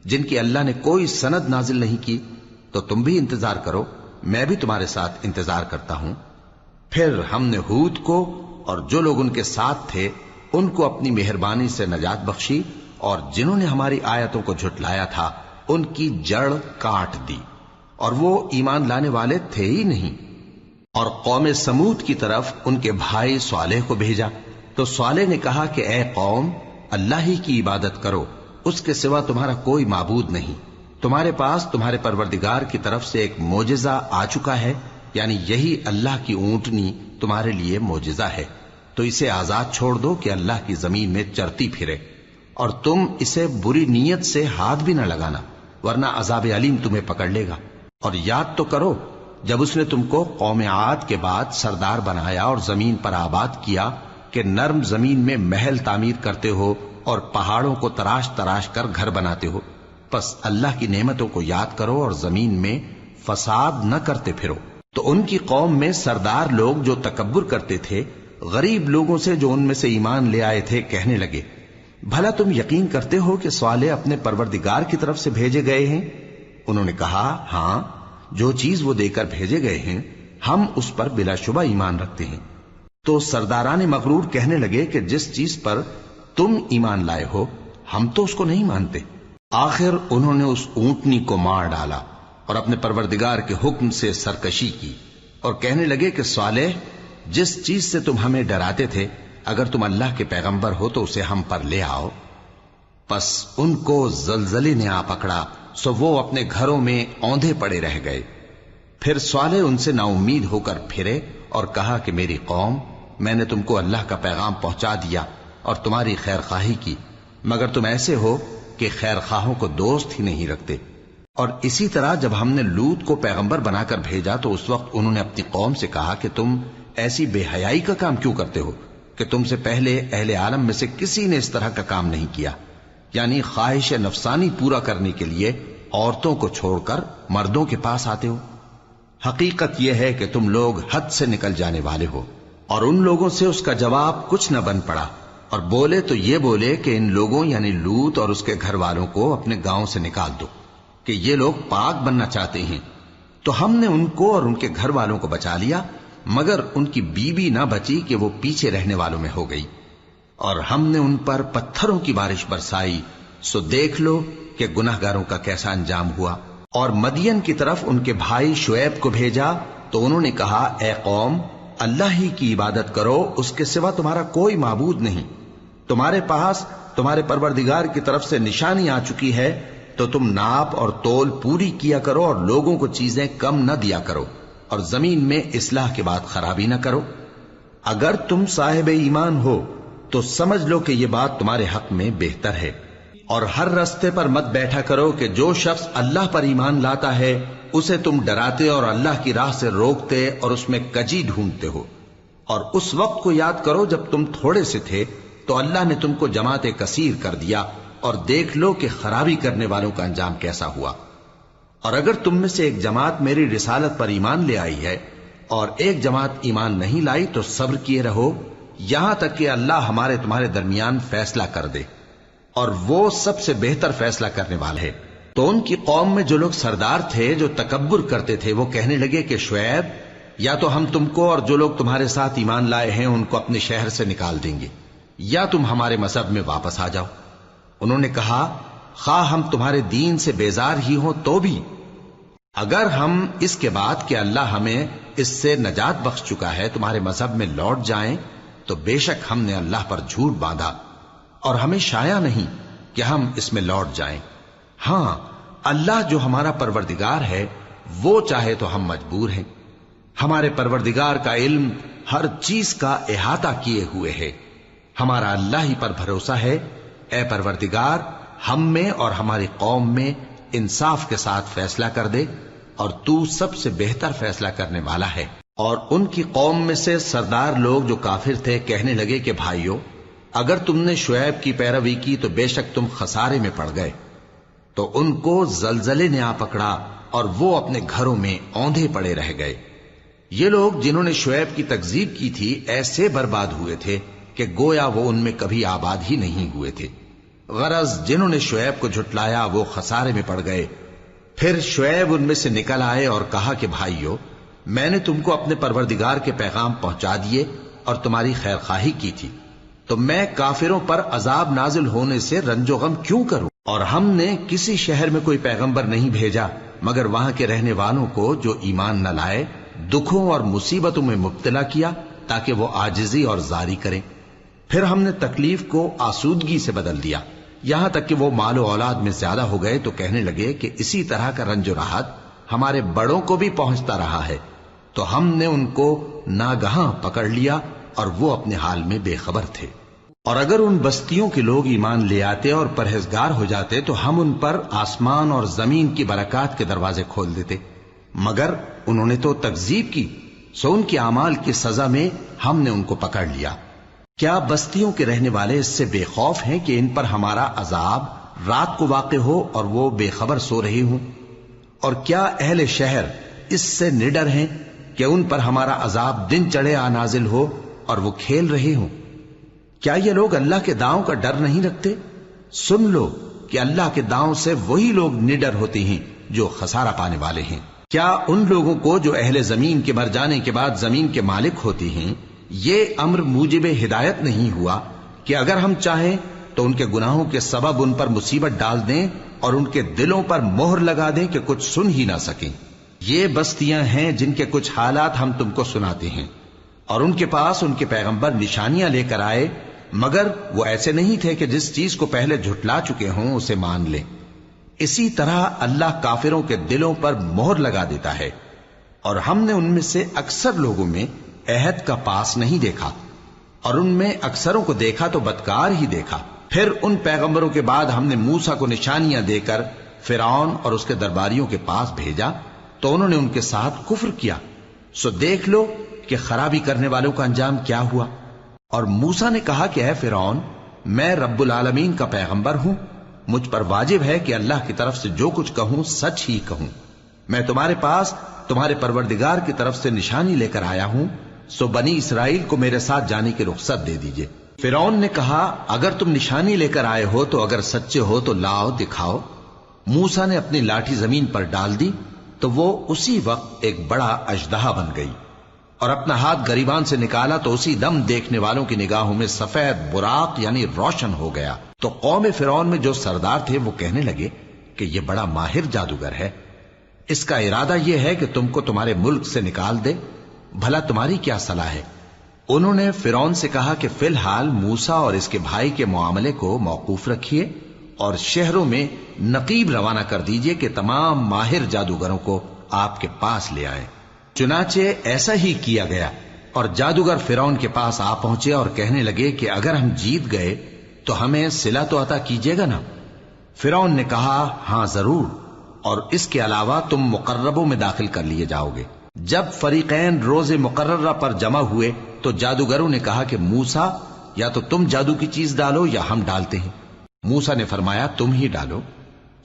جن کی اللہ نے کوئی سند نازل نہیں کی؟ تو تم بھی انتظار کرو، میں بھی تمہارے ساتھ انتظار کرتا ہوں۔ پھر ہم نے ہود کو اور جو لوگ ان کے ساتھ تھے ان کو اپنی مہربانی سے نجات بخشی، اور جنہوں نے ہماری آیتوں کو جھٹلایا تھا ان کی جڑ کاٹ دی، اور وہ ایمان لانے والے تھے ہی نہیں۔ اور قوم سمود کی طرف ان کے بھائی صالح کو بھیجا، تو صالح نے کہا کہ اے قوم، اللہ ہی کی عبادت کرو، اس کے سوا تمہارا کوئی معبود نہیں۔ تمہارے پاس تمہارے پروردگار کی طرف سے ایک معجزہ آ چکا ہے، یعنی یہی اللہ کی اونٹنی تمہارے لیے معجزہ ہے، تو اسے آزاد چھوڑ دو کہ اللہ کی زمین میں چرتی پھرے، اور تم اسے بری نیت سے ہاتھ بھی نہ لگانا، ورنہ عذاب علیم تمہیں پکڑ لے گا۔ اور یاد تو کرو جب اس نے تم کو قوم عاد کے بعد سردار بنایا اور زمین پر آباد کیا کہ نرم زمین میں محل تعمیر کرتے ہو اور پہاڑوں کو تراش تراش کر گھر بناتے ہو۔ پس اللہ کی نعمتوں کو یاد کرو اور زمین میں فساد نہ کرتے پھرو۔ تو ان کی قوم میں سردار لوگ جو تکبر کرتے تھے غریب لوگوں سے جو ان میں سے ایمان لے آئے تھے کہنے لگے، بھلا تم یقین کرتے ہو کہ صالح اپنے پروردگار کی طرف سے بھیجے گئے ہیں؟ انہوں نے کہا، ہاں، جو چیز وہ دے کر بھیجے گئے ہیں ہم اس پر بلا شبہ ایمان رکھتے ہیں۔ تو سرداران مغرور کہنے لگے کہ جس چیز پر تم ایمان لائے ہو ہم تو اس کو نہیں مانتے۔ آخر انہوں نے اس اونٹنی کو مار ڈالا اور اپنے پروردگار کے حکم سے سرکشی کی، اور کہنے لگے کہ صالح، جس چیز سے تم ہمیں ڈراتے تھے اگر تم اللہ کے پیغمبر ہو تو اسے ہم پر لے آؤ۔ پس ان کو زلزلے نے آ پکڑا، سو وہ اپنے گھروں میں اوندھے پڑے رہ گئے۔ پھر صالح ان سے نا امید ہو کر پھرے اور کہا کہ میری قوم، میں نے تم کو اللہ کا پیغام پہنچا دیا اور تمہاری خیر خواہی کی، مگر تم ایسے ہو کہ خیر خواہوں کو دوست ہی نہیں رکھتے۔ اور اسی طرح جب ہم نے لوط کو پیغمبر بنا کر بھیجا تو اس وقت انہوں نے اپنی قوم سے کہا کہ تم ایسی بے حیائی کا کام کیوں کرتے ہو کہ تم سے پہلے اہل عالم میں سے کسی نے اس طرح کا کام نہیں کیا، یعنی خواہش نفسانی پورا کرنے کے لیے عورتوں کو چھوڑ کر مردوں کے پاس آتے ہو۔ حقیقت یہ ہے کہ تم لوگ حد سے نکل جانے والے ہو۔ اور ان لوگوں سے اس کا جواب کچھ نہ بن پڑا، اور بولے تو یہ بولے کہ ان لوگوں یعنی لوط اور اس کے گھر والوں کو اپنے گاؤں سے نکال دو کہ یہ لوگ پاک بننا چاہتے ہیں۔ تو ہم نے ان کو اور ان کے گھر والوں کو بچا لیا، مگر ان کی بیوی نہ بچی کہ وہ پیچھے رہنے والوں میں ہو گئی، اور ہم نے ان پر پتھروں کی بارش برسائی، سو دیکھ لو کہ گناہگاروں کا کیسا انجام ہوا۔ اور مدین کی طرف ان کے بھائی شعیب کو بھیجا تو انہوں نے کہا، اے قوم، اللہ ہی کی عبادت کرو، اس کے سوا تمہارا کوئی معبود نہیں۔ تمہارے پاس تمہارے پروردگار کی طرف سے نشانی آ چکی ہے، تو تم ناپ اور تول پوری کیا کرو اور لوگوں کو چیزیں کم نہ دیا کرو، اور زمین میں اصلاح کے بعد خرابی نہ کرو۔ اگر تم صاحب ایمان ہو تو سمجھ لو کہ یہ بات تمہارے حق میں بہتر ہے، اور ہر رستے پر مت بیٹھا کرو کہ جو شخص اللہ پر ایمان لاتا ہے اسے تم ڈراتے اور اللہ کی راہ سے روکتے اور اس میں کجی ڈھونڈتے ہو۔ اور اس وقت کو یاد کرو جب تم تھوڑے سے تھے، تو اللہ نے تم کو جماعت کثیر کر دیا، اور دیکھ لو کہ خرابی کرنے والوں کا انجام کیسا ہوا۔ اور اگر تم میں سے ایک جماعت میری رسالت پر ایمان لے آئی ہے اور ایک جماعت ایمان نہیں لائی تو صبر کیے رہو یہاں تک کہ اللہ ہمارے تمہارے درمیان فیصلہ کر دے، اور وہ سب سے بہتر فیصلہ کرنے والا ہے۔ تو ان کی قوم میں جو لوگ سردار تھے، جو تکبر کرتے تھے، وہ کہنے لگے کہ شعیب، یا تو ہم تم کو اور جو لوگ تمہارے ساتھ ایمان لائے ہیں ان کو اپنے شہر سے نکال دیں گے، یا تم ہمارے مذہب میں واپس آ جاؤ۔ انہوں نے کہا، خواہ ہم تمہارے دین سے بیزار ہی ہوں تو بھی، اگر ہم اس کے بعد کہ اللہ ہمیں اس سے نجات بخش چکا ہے تمہارے مذہب میں لوٹ جائیں تو بے شک ہم نے اللہ پر جھوٹ باندھا، اور ہمیں شایع نہیں کہ ہم اس میں لوٹ جائیں۔ ہاں، اللہ جو ہمارا پروردگار ہے وہ چاہے تو ہم مجبور ہیں۔ ہمارے پروردگار کا علم ہر چیز کا احاطہ کیے ہوئے ہے۔ ہمارا اللہ ہی پر بھروسہ ہے۔ اے پروردگار، ہم میں اور ہماری قوم میں انصاف کے ساتھ فیصلہ کر دے، اور تو سب سے بہتر فیصلہ کرنے والا ہے۔ اور ان کی قوم میں سے سردار لوگ جو کافر تھے کہنے لگے کہ بھائیو، اگر تم نے شعیب کی پیروی کی تو بے شک تم خسارے میں پڑ گئے۔ تو ان کو زلزلے نے آ پکڑا اور وہ اپنے گھروں میں اوندھے پڑے رہ گئے۔ یہ لوگ جنہوں نے شعیب کی تکذیب کی تھی ایسے برباد ہوئے تھے کہ گویا وہ ان میں کبھی آباد ہی نہیں ہوئے تھے۔ غرض جنہوں نے شعیب کو جھٹلایا وہ خسارے میں پڑ گئے۔ پھر شعیب ان میں سے نکل آئے اور کہا کہ بھائیو، میں نے تم کو اپنے پروردگار کے پیغام پہنچا دیے اور تمہاری خیر خواہی کی تھی، تو میں کافروں پر عذاب نازل ہونے سے رنج و غم کیوں کروں؟ اور ہم نے کسی شہر میں کوئی پیغمبر نہیں بھیجا مگر وہاں کے رہنے والوں کو جو ایمان نہ لائے دکھوں اور مصیبتوں میں مبتلا کیا تاکہ وہ عاجزی اور زاری کریں۔ پھر ہم نے تکلیف کو آسودگی سے بدل دیا، یہاں تک کہ وہ مال و اولاد میں زیادہ ہو گئے تو کہنے لگے کہ اسی طرح کا رنج و راحت ہمارے بڑوں کو بھی پہنچتا رہا ہے۔ تو ہم نے ان کو ناگہاں پکڑ لیا اور وہ اپنے حال میں بے خبر تھے۔ اور اگر ان بستیوں کے لوگ ایمان لے آتے اور پرہیزگار ہو جاتے تو ہم ان پر آسمان اور زمین کی برکات کے دروازے کھول دیتے، مگر انہوں نے تو تکذیب کی، سو ان کے اعمال کی سزا میں ہم نے ان کو پکڑ لیا۔ کیا بستیوں کے رہنے والے اس سے بے خوف ہیں کہ ان پر ہمارا عذاب رات کو واقع ہو اور وہ بے خبر سو رہے ہوں؟ اور کیا اہل شہر اس سے نڈر ہیں کہ ان پر ہمارا عذاب دن چڑھے آ نازل ہو اور وہ کھیل رہے ہوں؟ کیا یہ لوگ اللہ کے داؤں کا ڈر نہیں رکھتے؟ سن لو کہ اللہ کے داؤں سے وہی لوگ نڈر ہوتے ہیں جو خسارہ پانے والے ہیں۔ کیا ان لوگوں کو جو اہل زمین کے مر جانے کے بعد زمین کے مالک ہوتے ہیں یہ امر موجب ہدایت نہیں ہوا کہ اگر ہم چاہیں تو ان کے گناہوں کے سبب ان پر مصیبت ڈال دیں اور ان کے دلوں پر مہر لگا دیں کہ کچھ سن ہی نہ سکیں؟ یہ بستیاں ہیں جن کے کچھ حالات ہم تم کو سناتے ہیں، اور ان کے پاس ان کے پیغمبر نشانیاں لے کر آئے، مگر وہ ایسے نہیں تھے کہ جس چیز کو پہلے جھٹلا چکے ہوں اسے مان لیں۔ اسی طرح اللہ کافروں کے دلوں پر مہر لگا دیتا ہے، اور ہم نے ان میں سے اکثر لوگوں میں عہد کا پاس نہیں دیکھا، اور ان میں اکثروں کو دیکھا تو بدکار ہی دیکھا۔ پھر ان پیغمبروں کے بعد ہم نے موسیٰ کو نشانیاں دے کر فرعون اور اس کے درباریوں کے پاس بھیجا تو انہوں نے ان کے ساتھ کفر کیا، سو دیکھ لو کہ خرابی کرنے والوں کا انجام کیا ہوا۔ اور موسیٰ نے کہا کہ اے فرعون، میں رب العالمین کا پیغمبر ہوں، مجھ پر واجب ہے کہ اللہ کی طرف سے جو کچھ کہوں سچ ہی کہوں۔ میں تمہارے پاس تمہارے پروردگار کی طرف سے نشانی لے کر آیا ہوں، سو بنی اسرائیل کو میرے ساتھ جانے کی رخصت دے دیجئے۔ فرعون نے کہا اگر تم نشانی لے کر آئے ہو تو اگر سچے ہو تو لاؤ دکھاؤ۔ موسیٰ نے اپنی لاٹھی زمین پر ڈال دی تو وہ اسی وقت ایک بڑا اژدہا بن گئی، اور اپنا ہاتھ گریبان سے نکالا تو اسی دم دیکھنے والوں کی نگاہوں میں سفید براق یعنی روشن ہو گیا۔ تو قوم فرعون میں جو سردار تھے وہ کہنے لگے کہ یہ بڑا ماہر جادوگر ہے، اس کا ارادہ یہ ہے کہ تم کو تمہارے ملک سے نکال دے، بھلا تمہاری کیا صلاح ہے؟ انہوں نے فرعون سے کہا کہ فی الحال موسیٰ اور اس کے بھائی کے معاملے کو موقوف رکھیے اور شہروں میں نقیب روانہ کر دیجئے کہ تمام ماہر جادوگروں کو آپ کے پاس لے آئیں۔ چنانچہ ایسا ہی کیا گیا، اور جادوگر فرعون کے پاس آ پہنچے اور کہنے لگے کہ اگر ہم جیت گئے تو ہمیں صلہ تو عطا کیجیے گا نا؟ فرعون نے کہا ہاں ضرور، اور اس کے علاوہ تم مقربوں میں داخل کر لیے جاؤ گے۔ جب فریقین روز مقررہ پر جمع ہوئے تو جادوگروں نے کہا کہ موسیٰ یا تو تم جادو کی چیز ڈالو یا ہم ڈالتے ہیں۔ موسیٰ نے فرمایا تم ہی ڈالو۔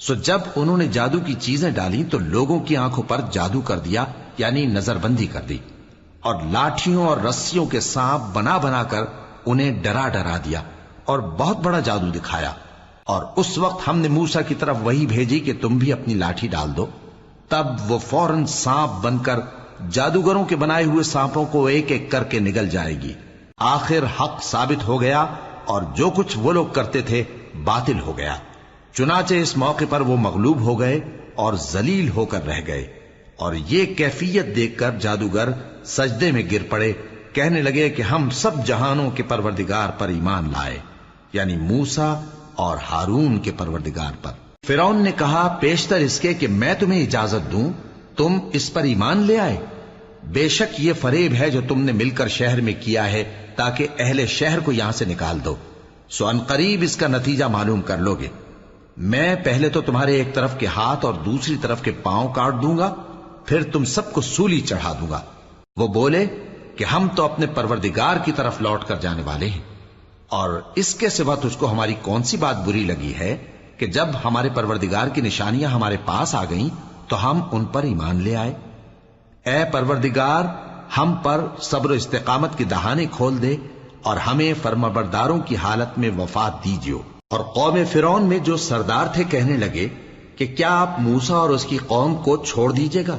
سو جب انہوں نے جادو کی چیزیں ڈالی تو لوگوں کی آنکھوں پر جادو کر دیا، یعنی نظر بندی کر دی، اور لاٹھیوں اور رسیوں کے سانپ بنا بنا کر انہیں ڈرا ڈرا دیا اور بہت بڑا جادو دکھایا۔ اور اس وقت ہم نے موسیٰ کی طرف وحی بھیجی کہ تم بھی اپنی لاٹھی ڈال دو، تب وہ فوراً سانپ بن کر جادوگروں کے بنائے ہوئے سانپوں کو ایک ایک کر کے نگل جائے گی۔ آخر حق ثابت ہو گیا اور جو کچھ وہ لوگ کرتے تھے باطل ہو گیا۔ چنانچہ اس موقع پر وہ مغلوب ہو گئے اور ذلیل ہو کر رہ گئے، اور یہ کیفیت دیکھ کر جادوگر سجدے میں گر پڑے، کہنے لگے کہ ہم سب جہانوں کے پروردگار پر ایمان لائے، یعنی موسیٰ اور ہارون کے پروردگار پر۔ فرعون نے کہا پیشتر اس کے کہ میں تمہیں اجازت دوں تم اس پر ایمان لے آئے؟ بے شک یہ فریب ہے جو تم نے مل کر شہر میں کیا ہے تاکہ اہل شہر کو یہاں سے نکال دو، سو ان قریب اس کا نتیجہ معلوم کر لو گے۔ میں پہلے تو تمہارے ایک طرف کے ہاتھ اور دوسری طرف کے پاؤں کاٹ دوں گا، پھر تم سب کو سولی چڑھا دوں گا۔ وہ بولے کہ ہم تو اپنے پروردگار کی طرف لوٹ کر جانے والے ہیں، اور اس کے سوا تجھ کو ہماری کون سی بات بری لگی ہے کہ جب ہمارے پروردگار کی نشانیاں ہمارے پاس آ گئیں تو ہم ان پر ایمان لے آئے؟ اے پروردگار، ہم پر صبر و استقامت کی دہانے کھول دے اور ہمیں فرمانبرداروں کی حالت میں وفات دیجیو۔ اور قوم فرعون میں جو سردار تھے کہنے لگے کہ کیا آپ موسیٰ اور اس کی قوم کو چھوڑ دیجیے گا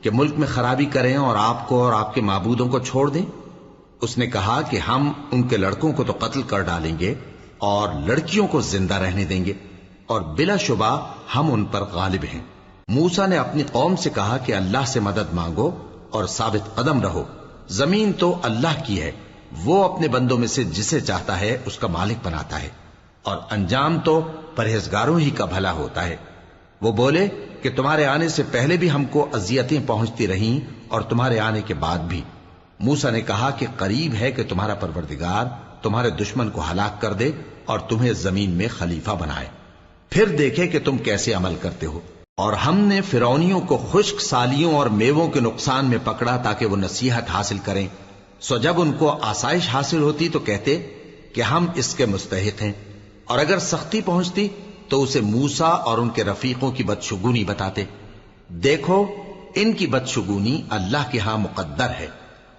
کہ ملک میں خرابی کریں اور آپ کو اور آپ کے معبودوں کو چھوڑ دیں؟ اس نے کہا کہ ہم ان کے لڑکوں کو تو قتل کر ڈالیں گے اور لڑکیوں کو زندہ رہنے دیں گے، اور بلا شبہ ہم ان پر غالب ہیں۔ موسیٰ نے اپنی قوم سے کہا کہ اللہ سے مدد مانگو اور ثابت قدم رہو، زمین تو اللہ کی ہے، وہ اپنے بندوں میں سے جسے چاہتا ہے اس کا مالک بناتا ہے، اور انجام تو پرہیزگاروں ہی کا بھلا ہوتا ہے۔ وہ بولے کہ تمہارے آنے سے پہلے بھی ہم کو اذیتیں پہنچتی رہیں اور تمہارے آنے کے بعد بھی۔ موسیٰ نے کہا کہ قریب ہے کہ تمہارا پروردگار تمہارے دشمن کو ہلاک کر دے اور تمہیں زمین میں خلیفہ بنائے، پھر دیکھے کہ تم کیسے عمل کرتے ہو۔ اور ہم نے فرعونیوں کو خشک سالیوں اور میووں کے نقصان میں پکڑا تاکہ وہ نصیحت حاصل کریں، سو جب ان کو آسائش حاصل ہوتی تو کہتے کہ ہم اس کے مستحق ہیں، اور اگر سختی پہنچتی تو اسے موسیٰ اور ان کے رفیقوں کی بدشگونی بتاتے۔ دیکھو ان کی بدشگونی اللہ کے ہاں مقدر ہے،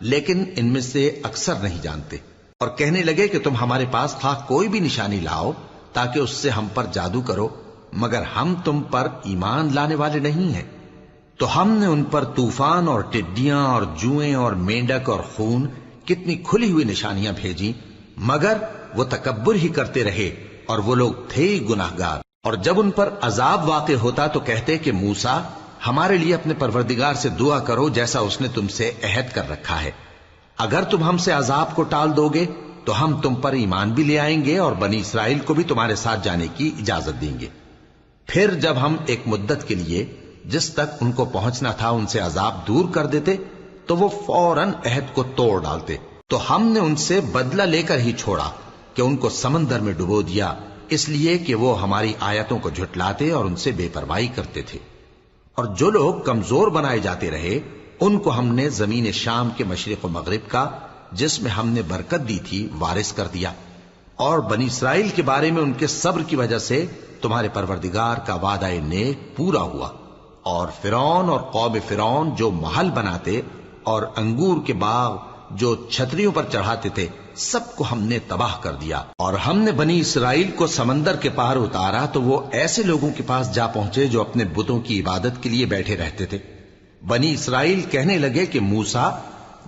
لیکن ان میں سے اکثر نہیں جانتے۔ اور کہنے لگے کہ تم ہمارے پاس خواہ کوئی بھی نشانی لاؤ تاکہ اس سے ہم پر جادو کرو، مگر ہم تم پر ایمان لانے والے نہیں ہیں۔ تو ہم نے ان پر طوفان اور ٹڈیاں اور جوئیں اور مینڈک اور خون کتنی کھلی ہوئی نشانیاں بھیجی، مگر وہ تکبر ہی کرتے رہے اور وہ لوگ تھے ہی گناہگار۔ اور جب ان پر عذاب واقع ہوتا تو کہتے کہ موسیٰ ہمارے لیے اپنے پروردگار سے دعا کرو جیسا اس نے تم سے عہد کر رکھا ہے، اگر تم ہم سے عذاب کو ٹال دو گے تو ہم تم پر ایمان بھی لے آئیں گے اور بنی اسرائیل کو بھی تمہارے ساتھ جانے کی اجازت دیں گے۔ پھر جب ہم ایک مدت کے لیے جس تک ان کو پہنچنا تھا ان سے عذاب دور کر دیتے تو وہ فوراً عہد کو توڑ ڈالتے، تو ہم نے ان سے بدلہ لے کر ہی چھوڑا کہ ان کو سمندر میں ڈبو دیا، اس لیے کہ وہ ہماری آیتوں کو جھٹلاتے اور ان سے بے پرواہی کرتے تھے۔ اور جو لوگ کمزور بنائے جاتے رہے ان کو ہم نے زمین شام کے مشرق و مغرب کا جس میں ہم نے برکت دی تھی وارث کر دیا، اور بنی اسرائیل کے بارے میں ان کے صبر کی وجہ سے تمہارے پروردگار کا وعدہ نیک پورا ہوا۔ اور فرعون اور قوم فرعون جو محل بناتے اور انگور کے باغ جو چھتریوں پر چڑھاتے تھے سب کو ہم نے تباہ کر دیا۔ اور ہم نے بنی اسرائیل کو سمندر کے پار اتارا تو وہ ایسے لوگوں کے پاس جا پہنچے جو اپنے بتوں کی عبادت کے لیے بیٹھے رہتے تھے۔ بنی اسرائیل کہنے لگے کہ موسیٰ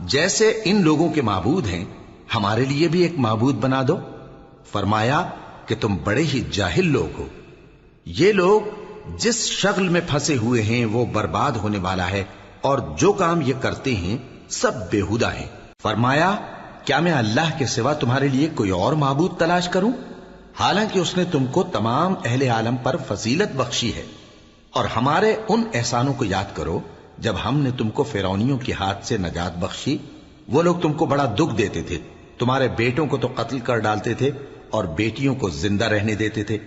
جیسے ان لوگوں کے معبود ہیں ہمارے لیے بھی ایک معبود بنا دو۔ فرمایا کہ تم بڑے ہی جاہل لوگ ہو، یہ لوگ جس شغل میں پھنسے ہوئے ہیں وہ برباد ہونے والا ہے، اور جو کام یہ کرتے ہیں سب بےہودہ ہیں۔ فرمایا کیا میں اللہ کے سوا تمہارے لیے کوئی اور معبود تلاش کروں، حالانکہ اس نے تم کو تمام اہل عالم پر فضیلت بخشی ہے۔ اور ہمارے ان احسانوں کو یاد کرو جب ہم نے تم کو فرعونیوں کے ہاتھ سے نجات بخشی، وہ لوگ تم کو بڑا دکھ دیتے تھے، تمہارے بیٹوں کو تو قتل کر ڈالتے تھے اور بیٹیوں کو زندہ رہنے دیتے تھے،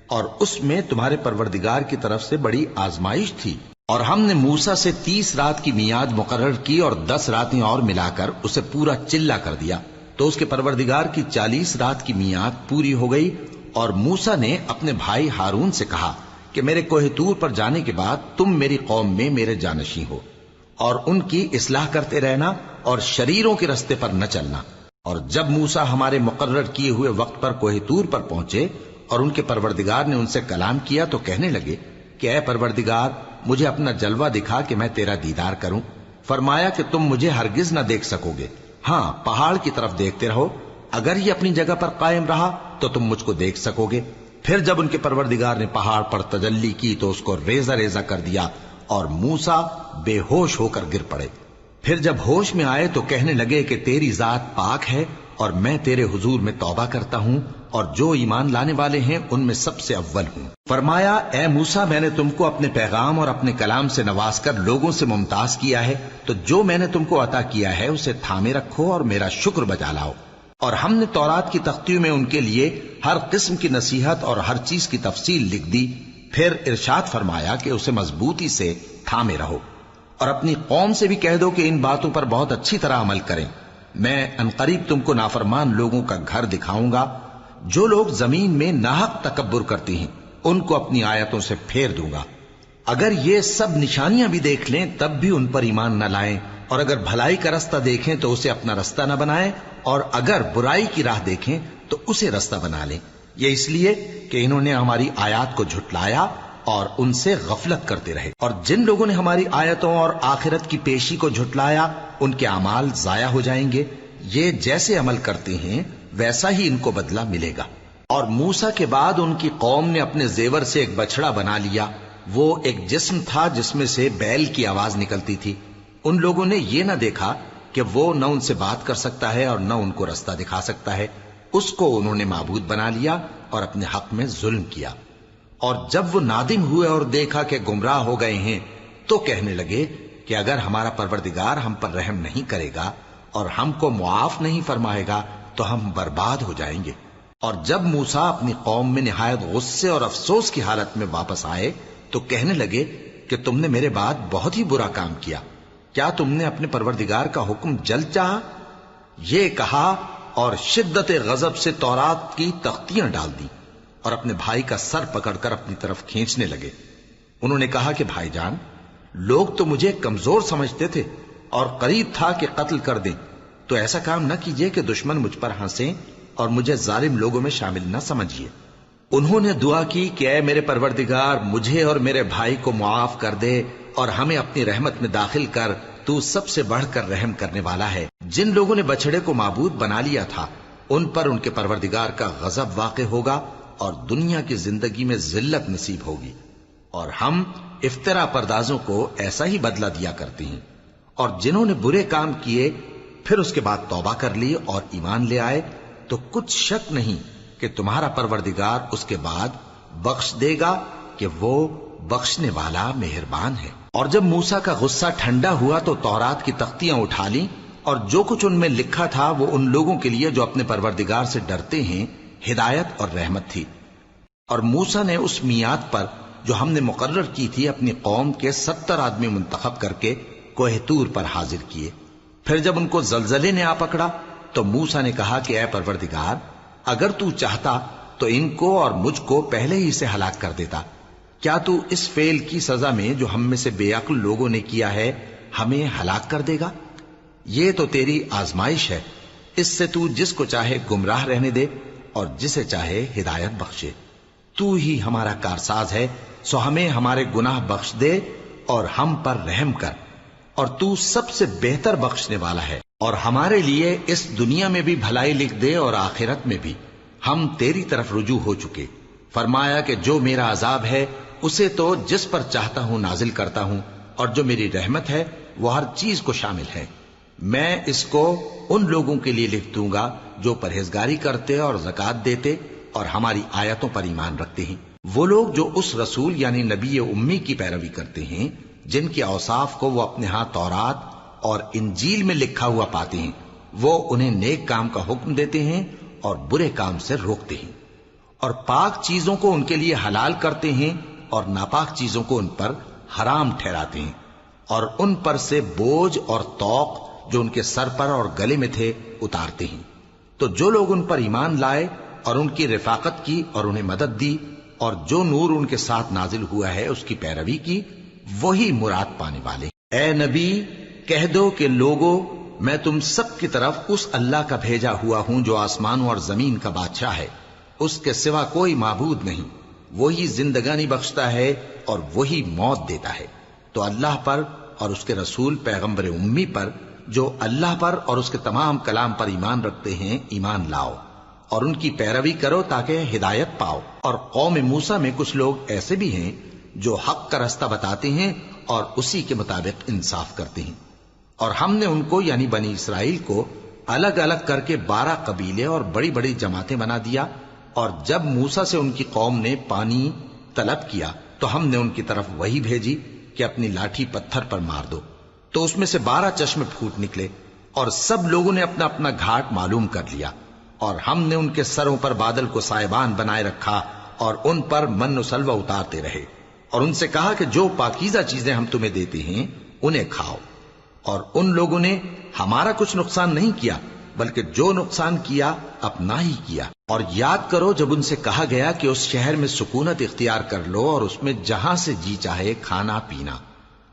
اور اس میں تمہارے پروردگار کی طرف سے بڑی آزمائش تھی۔ اور ہم نے موسیٰ سے 30 رات کی میعاد مقرر کی اور 10 راتیں اور ملا کر اسے پورا چلہ کر دیا، تو اس کے پروردگار کی 40 رات کی میعاد پوری ہو گئی، اور موسیٰ نے اپنے بھائی ہارون سے کہا کہ میرے کوہ طور پر جانے کے بعد تم میری قوم میں میرے جانشین ہو، اور ان کی اصلاح کرتے رہنا اور شریروں کے رستے پر نہ چلنا۔ اور جب موسیٰ ہمارے مقرر کیے ہوئے وقت پر کوہ طور پر پہنچے اور ان کے پروردگار نے ان سے کلام کیا تو کہنے لگے کہ اے پروردگار، مجھے اپنا جلوہ دکھا کہ میں تیرا دیدار کروں۔ فرمایا کہ تم مجھے ہرگز نہ دیکھ سکو گے، ہاں پہاڑ کی طرف دیکھتے رہو، اگر یہ اپنی جگہ پر قائم رہا تو تم مجھ کو دیکھ سکو گے۔ پھر جب ان کے پروردگار نے پہاڑ پر تجلی کی تو اس کو ریزہ ریزہ کر دیا اور موسیٰ بے ہوش ہو کر گر پڑے۔ پھر جب ہوش میں آئے تو کہنے لگے کہ تیری ذات پاک ہے اور میں تیرے حضور میں توبہ کرتا ہوں، اور جو ایمان لانے والے ہیں ان میں سب سے اول ہوں۔ فرمایا اے موسیٰ، میں نے تم کو اپنے پیغام اور اپنے کلام سے نواز کر لوگوں سے ممتاز کیا ہے، تو جو میں نے تم کو عطا کیا ہے اسے تھامے رکھو اور میرا شکر بجا لاؤ۔ اور ہم نے تورات کی تختیوں میں ان کے لیے ہر قسم کی نصیحت اور ہر چیز کی تفصیل لکھ دی۔ پھر ارشاد فرمایا کہ اسے مضبوطی سے تھامے رہو، اور اپنی قوم سے بھی کہہ دو کہ ان باتوں پر بہت اچھی طرح عمل کریں۔ میں عنقریب تم کو نافرمان لوگوں کا گھر دکھاؤں گا، جو لوگ زمین میں ناحق تکبر کرتے ہیں ان کو اپنی آیتوں سے پھیر دوں گا۔ اگر یہ سب نشانیاں بھی دیکھ لیں تب بھی ان پر ایمان نہ لائیں، اور اگر بھلائی کا رستہ دیکھیں تو اسے اپنا رستہ نہ بنائیں، اور اگر برائی کی راہ دیکھیں تو اسے رستہ بنا لیں۔ یہ اس لیے کہ انہوں نے ہماری آیات کو جھٹلایا اور ان سے غفلت کرتے رہے، اور جن لوگوں نے ہماری آیتوں اور آخرت کی پیشی کو جھٹلایا ان کے اعمال ضائع ہو جائیں گے۔ یہ جیسے عمل کرتے ہیں ویسا ہی ان کو بدلہ ملے گا۔ اور موسیٰ کے بعد ان کی قوم نے اپنے زیور سے ایک بچڑا بنا لیا، وہ ایک جسم تھا جس میں سے بیل کی آواز نکلتی تھی۔ ان لوگوں نے یہ نہ دیکھا کہ وہ نہ ان سے بات کر سکتا ہے اور نہ ان کو رستہ دکھا سکتا ہے، اس کو انہوں نے معبود بنا لیا اور اپنے حق میں ظلم کیا۔ اور جب وہ نادم ہوئے اور دیکھا کہ گمراہ ہو گئے ہیں تو کہنے لگے کہ اگر ہمارا پروردگار ہم پر رحم نہیں کرے گا اور ہم کو معاف نہیں فرمائے گا تو ہم برباد ہو جائیں گے۔ اور جب موسیٰ اپنی قوم میں نہایت غصے اور افسوس کی حالت میں واپس آئے تو کہنے لگے کہ تم نے میرے بعد بہت ہی برا کام کیا، کیا تم نے اپنے پروردگار کا حکم جلد چاہا؟ یہ کہا اور شدت غضب سے تورات کی تختیاں ڈال دی اور اپنے بھائی کا سر پکڑ کر اپنی طرف کھینچنے لگے۔ انہوں نے کہا کہ بھائی جان، لوگ تو مجھے کمزور سمجھتے تھے اور قریب تھا کہ قتل کر دیں، تو ایسا کام نہ کیجیے کہ دشمن مجھ پر ہنسیں اور مجھے ظالم لوگوں میں شامل نہ سمجھیے۔ انہوں نے دعا کی کہ اے میرے پروردگار، مجھے اور میرے بھائی کو معاف کر دے اور ہمیں اپنی رحمت میں داخل کر، تو سب سے بڑھ کر رحم کرنے والا ہے۔ جن لوگوں نے بچڑے کو معبود بنا لیا تھا ان پر ان کے پروردگار کا غضب واقع ہوگا اور دنیا کی زندگی میں ذلت نصیب ہوگی، اور ہم افترا پردازوں کو ایسا ہی بدلہ دیا کرتے ہیں۔ اور جنہوں نے برے کام کیے پھر اس کے بعد توبہ کر لی اور ایمان لے آئے تو کچھ شک نہیں کہ تمہارا پروردگار اس کے بعد بخش دے گا کہ وہ بخشنے والا مہربان ہے۔ اور جب موسیٰ کا غصہ ٹھنڈا ہوا تو تورات کی تختیاں اٹھا لیں، اور جو کچھ ان میں لکھا تھا وہ ان لوگوں کے لیے جو اپنے پروردگار سے ڈرتے ہیں ہدایت اور رحمت تھی۔ اور موسیٰ نے اس میعاد پر جو ہم نے مقرر کی تھی اپنی قوم کے 70 آدمی منتخب کر کے کوہ طور پر حاضر کیے۔ پھر جب ان کو زلزلے نے آ پکڑا تو موسیٰ نے کہا کہ اے پروردگار، اگر تو چاہتا تو ان کو اور مجھ کو پہلے ہی سے ہلاک کر دیتا۔ کیا تو اس فعل کی سزا میں جو ہم میں سے بے عقل لوگوں نے کیا ہے ہمیں ہلاک کر دے گا؟ یہ تو تیری آزمائش ہے، اس سے تو جس کو چاہے گمراہ رہنے دے اور جسے چاہے ہدایت بخشے۔ تو ہی ہمارا کارساز ہے، سو ہمیں ہمارے گناہ بخش دے اور ہم پر رحم کر، اور تو سب سے بہتر بخشنے والا ہے۔ اور ہمارے لیے اس دنیا میں بھی بھلائی لکھ دے اور آخرت میں بھی، ہم تیری طرف رجوع ہو چکے۔ فرمایا کہ جو میرا عذاب ہے اسے تو جس پر چاہتا ہوں نازل کرتا ہوں، اور جو میری رحمت ہے وہ ہر چیز کو شامل ہے۔ میں اس کو ان لوگوں کے لیے لکھ دوں گا جو پرہیزگاری کرتے اور زکوٰۃ دیتے اور ہماری آیتوں پر ایمان رکھتے ہیں، وہ لوگ جو اس رسول یعنی نبی امی کی پیروی کرتے ہیں جن کے اوصاف کو وہ اپنے ہاں تورات اور انجیل میں لکھا ہوا پاتے ہیں۔ وہ انہیں نیک کام کا حکم دیتے ہیں اور برے کام سے روکتے ہیں، اور پاک چیزوں کو ان کے لیے حلال کرتے ہیں اور ناپاک چیزوں کو ان پر حرام ٹھہراتے ہیں، اور ان پر سے بوجھ اور طوق جو ان کے سر پر اور گلے میں تھے اتارتے ہیں۔ تو جو لوگ ان پر ایمان لائے اور ان کی رفاقت کی اور انہیں مدد دی اور جو نور ان کے ساتھ نازل ہوا ہے اس کی پیروی کی، وہی مراد پانے والے۔ اے نبی کہہ دو کہ لوگو، میں تم سب کی طرف اس اللہ کا بھیجا ہوا ہوں جو آسمانوں اور زمین کا بادشاہ ہے، اس کے سوا کوئی معبود نہیں، وہی زندگانی بخشتا ہے اور وہی موت دیتا ہے۔ تو اللہ پر اور اس کے رسول پیغمبر امی پر جو اللہ پر اور اس کے تمام کلام پر ایمان رکھتے ہیں ایمان لاؤ اور ان کی پیروی کرو تاکہ ہدایت پاؤ۔ اور قوم موسیٰ میں کچھ لوگ ایسے بھی ہیں جو حق کا رستہ بتاتے ہیں اور اسی کے مطابق انصاف کرتے ہیں، اور ہم نے ان کو یعنی بنی اسرائیل کو الگ الگ کر کے 12 قبیلے اور بڑی بڑی جماعتیں بنا دیا، اور جب موسیٰ سے ان کی قوم نے پانی طلب کیا تو ہم نے ان کی طرف وہی بھیجی کہ اپنی لاٹھی پتھر پر مار دو، تو اس میں سے 12 چشمے پھوٹ نکلے، اور سب لوگوں نے اپنا اپنا گھاٹ معلوم کر لیا، اور ہم نے ان کے سروں پر بادل کو سائبان بنائے رکھا اور ان پر من و سلوہ اتارتے رہے، اور ان سے کہا کہ جو پاکیزہ چیزیں ہم تمہیں دیتے ہیں انہیں کھاؤ، اور ان لوگوں نے ہمارا کچھ نقصان نہیں کیا بلکہ جو نقصان کیا اپنا ہی کیا۔ اور یاد کرو جب ان سے کہا گیا کہ اس شہر میں سکونت اختیار کر لو اور اس میں جہاں سے جی چاہے کھانا پینا،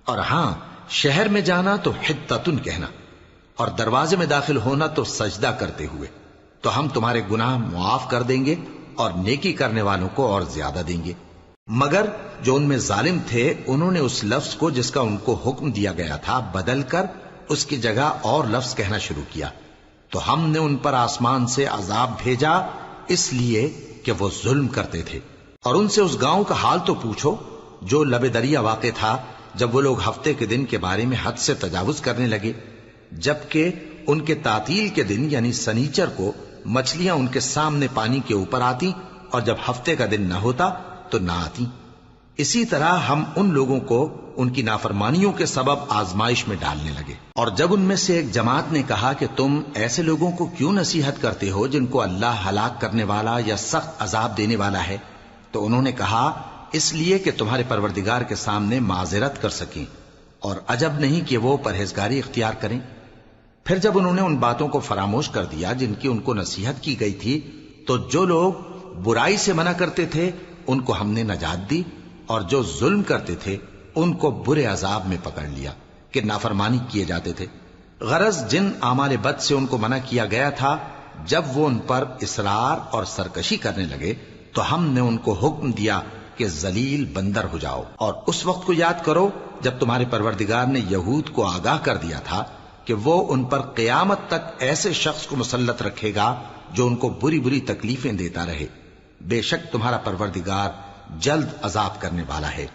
اور ہاں شہر میں جانا تو حتتن کہنا، اور دروازے میں داخل ہونا تو سجدہ کرتے ہوئے، تو ہم تمہارے گناہ معاف کر دیں گے اور نیکی کرنے والوں کو اور زیادہ دیں گے۔ مگر جو ان میں ظالم تھے انہوں نے اس لفظ کو جس کا ان کو حکم دیا گیا تھا بدل کر اس کی جگہ اور لفظ کہنا شروع کیا، تو ہم نے ان پر آسمان سے عذاب بھیجا اس لیے کہ وہ ظلم کرتے تھے۔ اور ان سے اس گاؤں کا حال تو پوچھو جو لب دریا واقع تھا، جب وہ لوگ ہفتے کے دن کے بارے میں حد سے تجاوز کرنے لگے، جبکہ ان کے تعطیل کے دن یعنی سنیچر کو مچھلیاں ان کے سامنے پانی کے اوپر آتی اور جب ہفتے کا دن نہ ہوتا تو نہ آتی۔ اسی طرح ہم ان لوگوں کو ان کی نافرمانیوں کے سبب آزمائش میں ڈالنے لگے۔ اور جب ان میں سے ایک جماعت نے کہا کہ تم ایسے لوگوں کو کیوں نصیحت کرتے ہو جن کو اللہ ہلاک کرنے والا یا سخت عذاب دینے والا ہے، تو انہوں نے کہا اس لیے کہ تمہارے پروردگار کے سامنے معذرت کر سکیں، اور عجب نہیں کہ وہ پرہیزگاری اختیار کریں۔ پھر جب انہوں نے ان باتوں کو فراموش کر دیا جن کی ان کو نصیحت کی گئی تھی، تو جو لوگ برائی سے منع کرتے تھے ان کو ہم نے نجات دی، اور جو ظلم کرتے تھے ان کو برے عذاب میں پکڑ لیا کہ نافرمانی کیے جاتے تھے۔ غرض جن اعمال بد سے ان کو منع کیا گیا تھا، جب وہ ان پر اصرار اور سرکشی کرنے لگے تو ہم نے ان کو حکم دیا کہ ذلیل بندر ہو جاؤ۔ اور اس وقت کو یاد کرو جب تمہارے پروردگار نے یہود کو آگاہ کر دیا تھا کہ وہ ان پر قیامت تک ایسے شخص کو مسلط رکھے گا جو ان کو بری بری تکلیفیں دیتا رہے۔ بے شک تمہارا پروردگار جلد عذاب کرنے والا ہے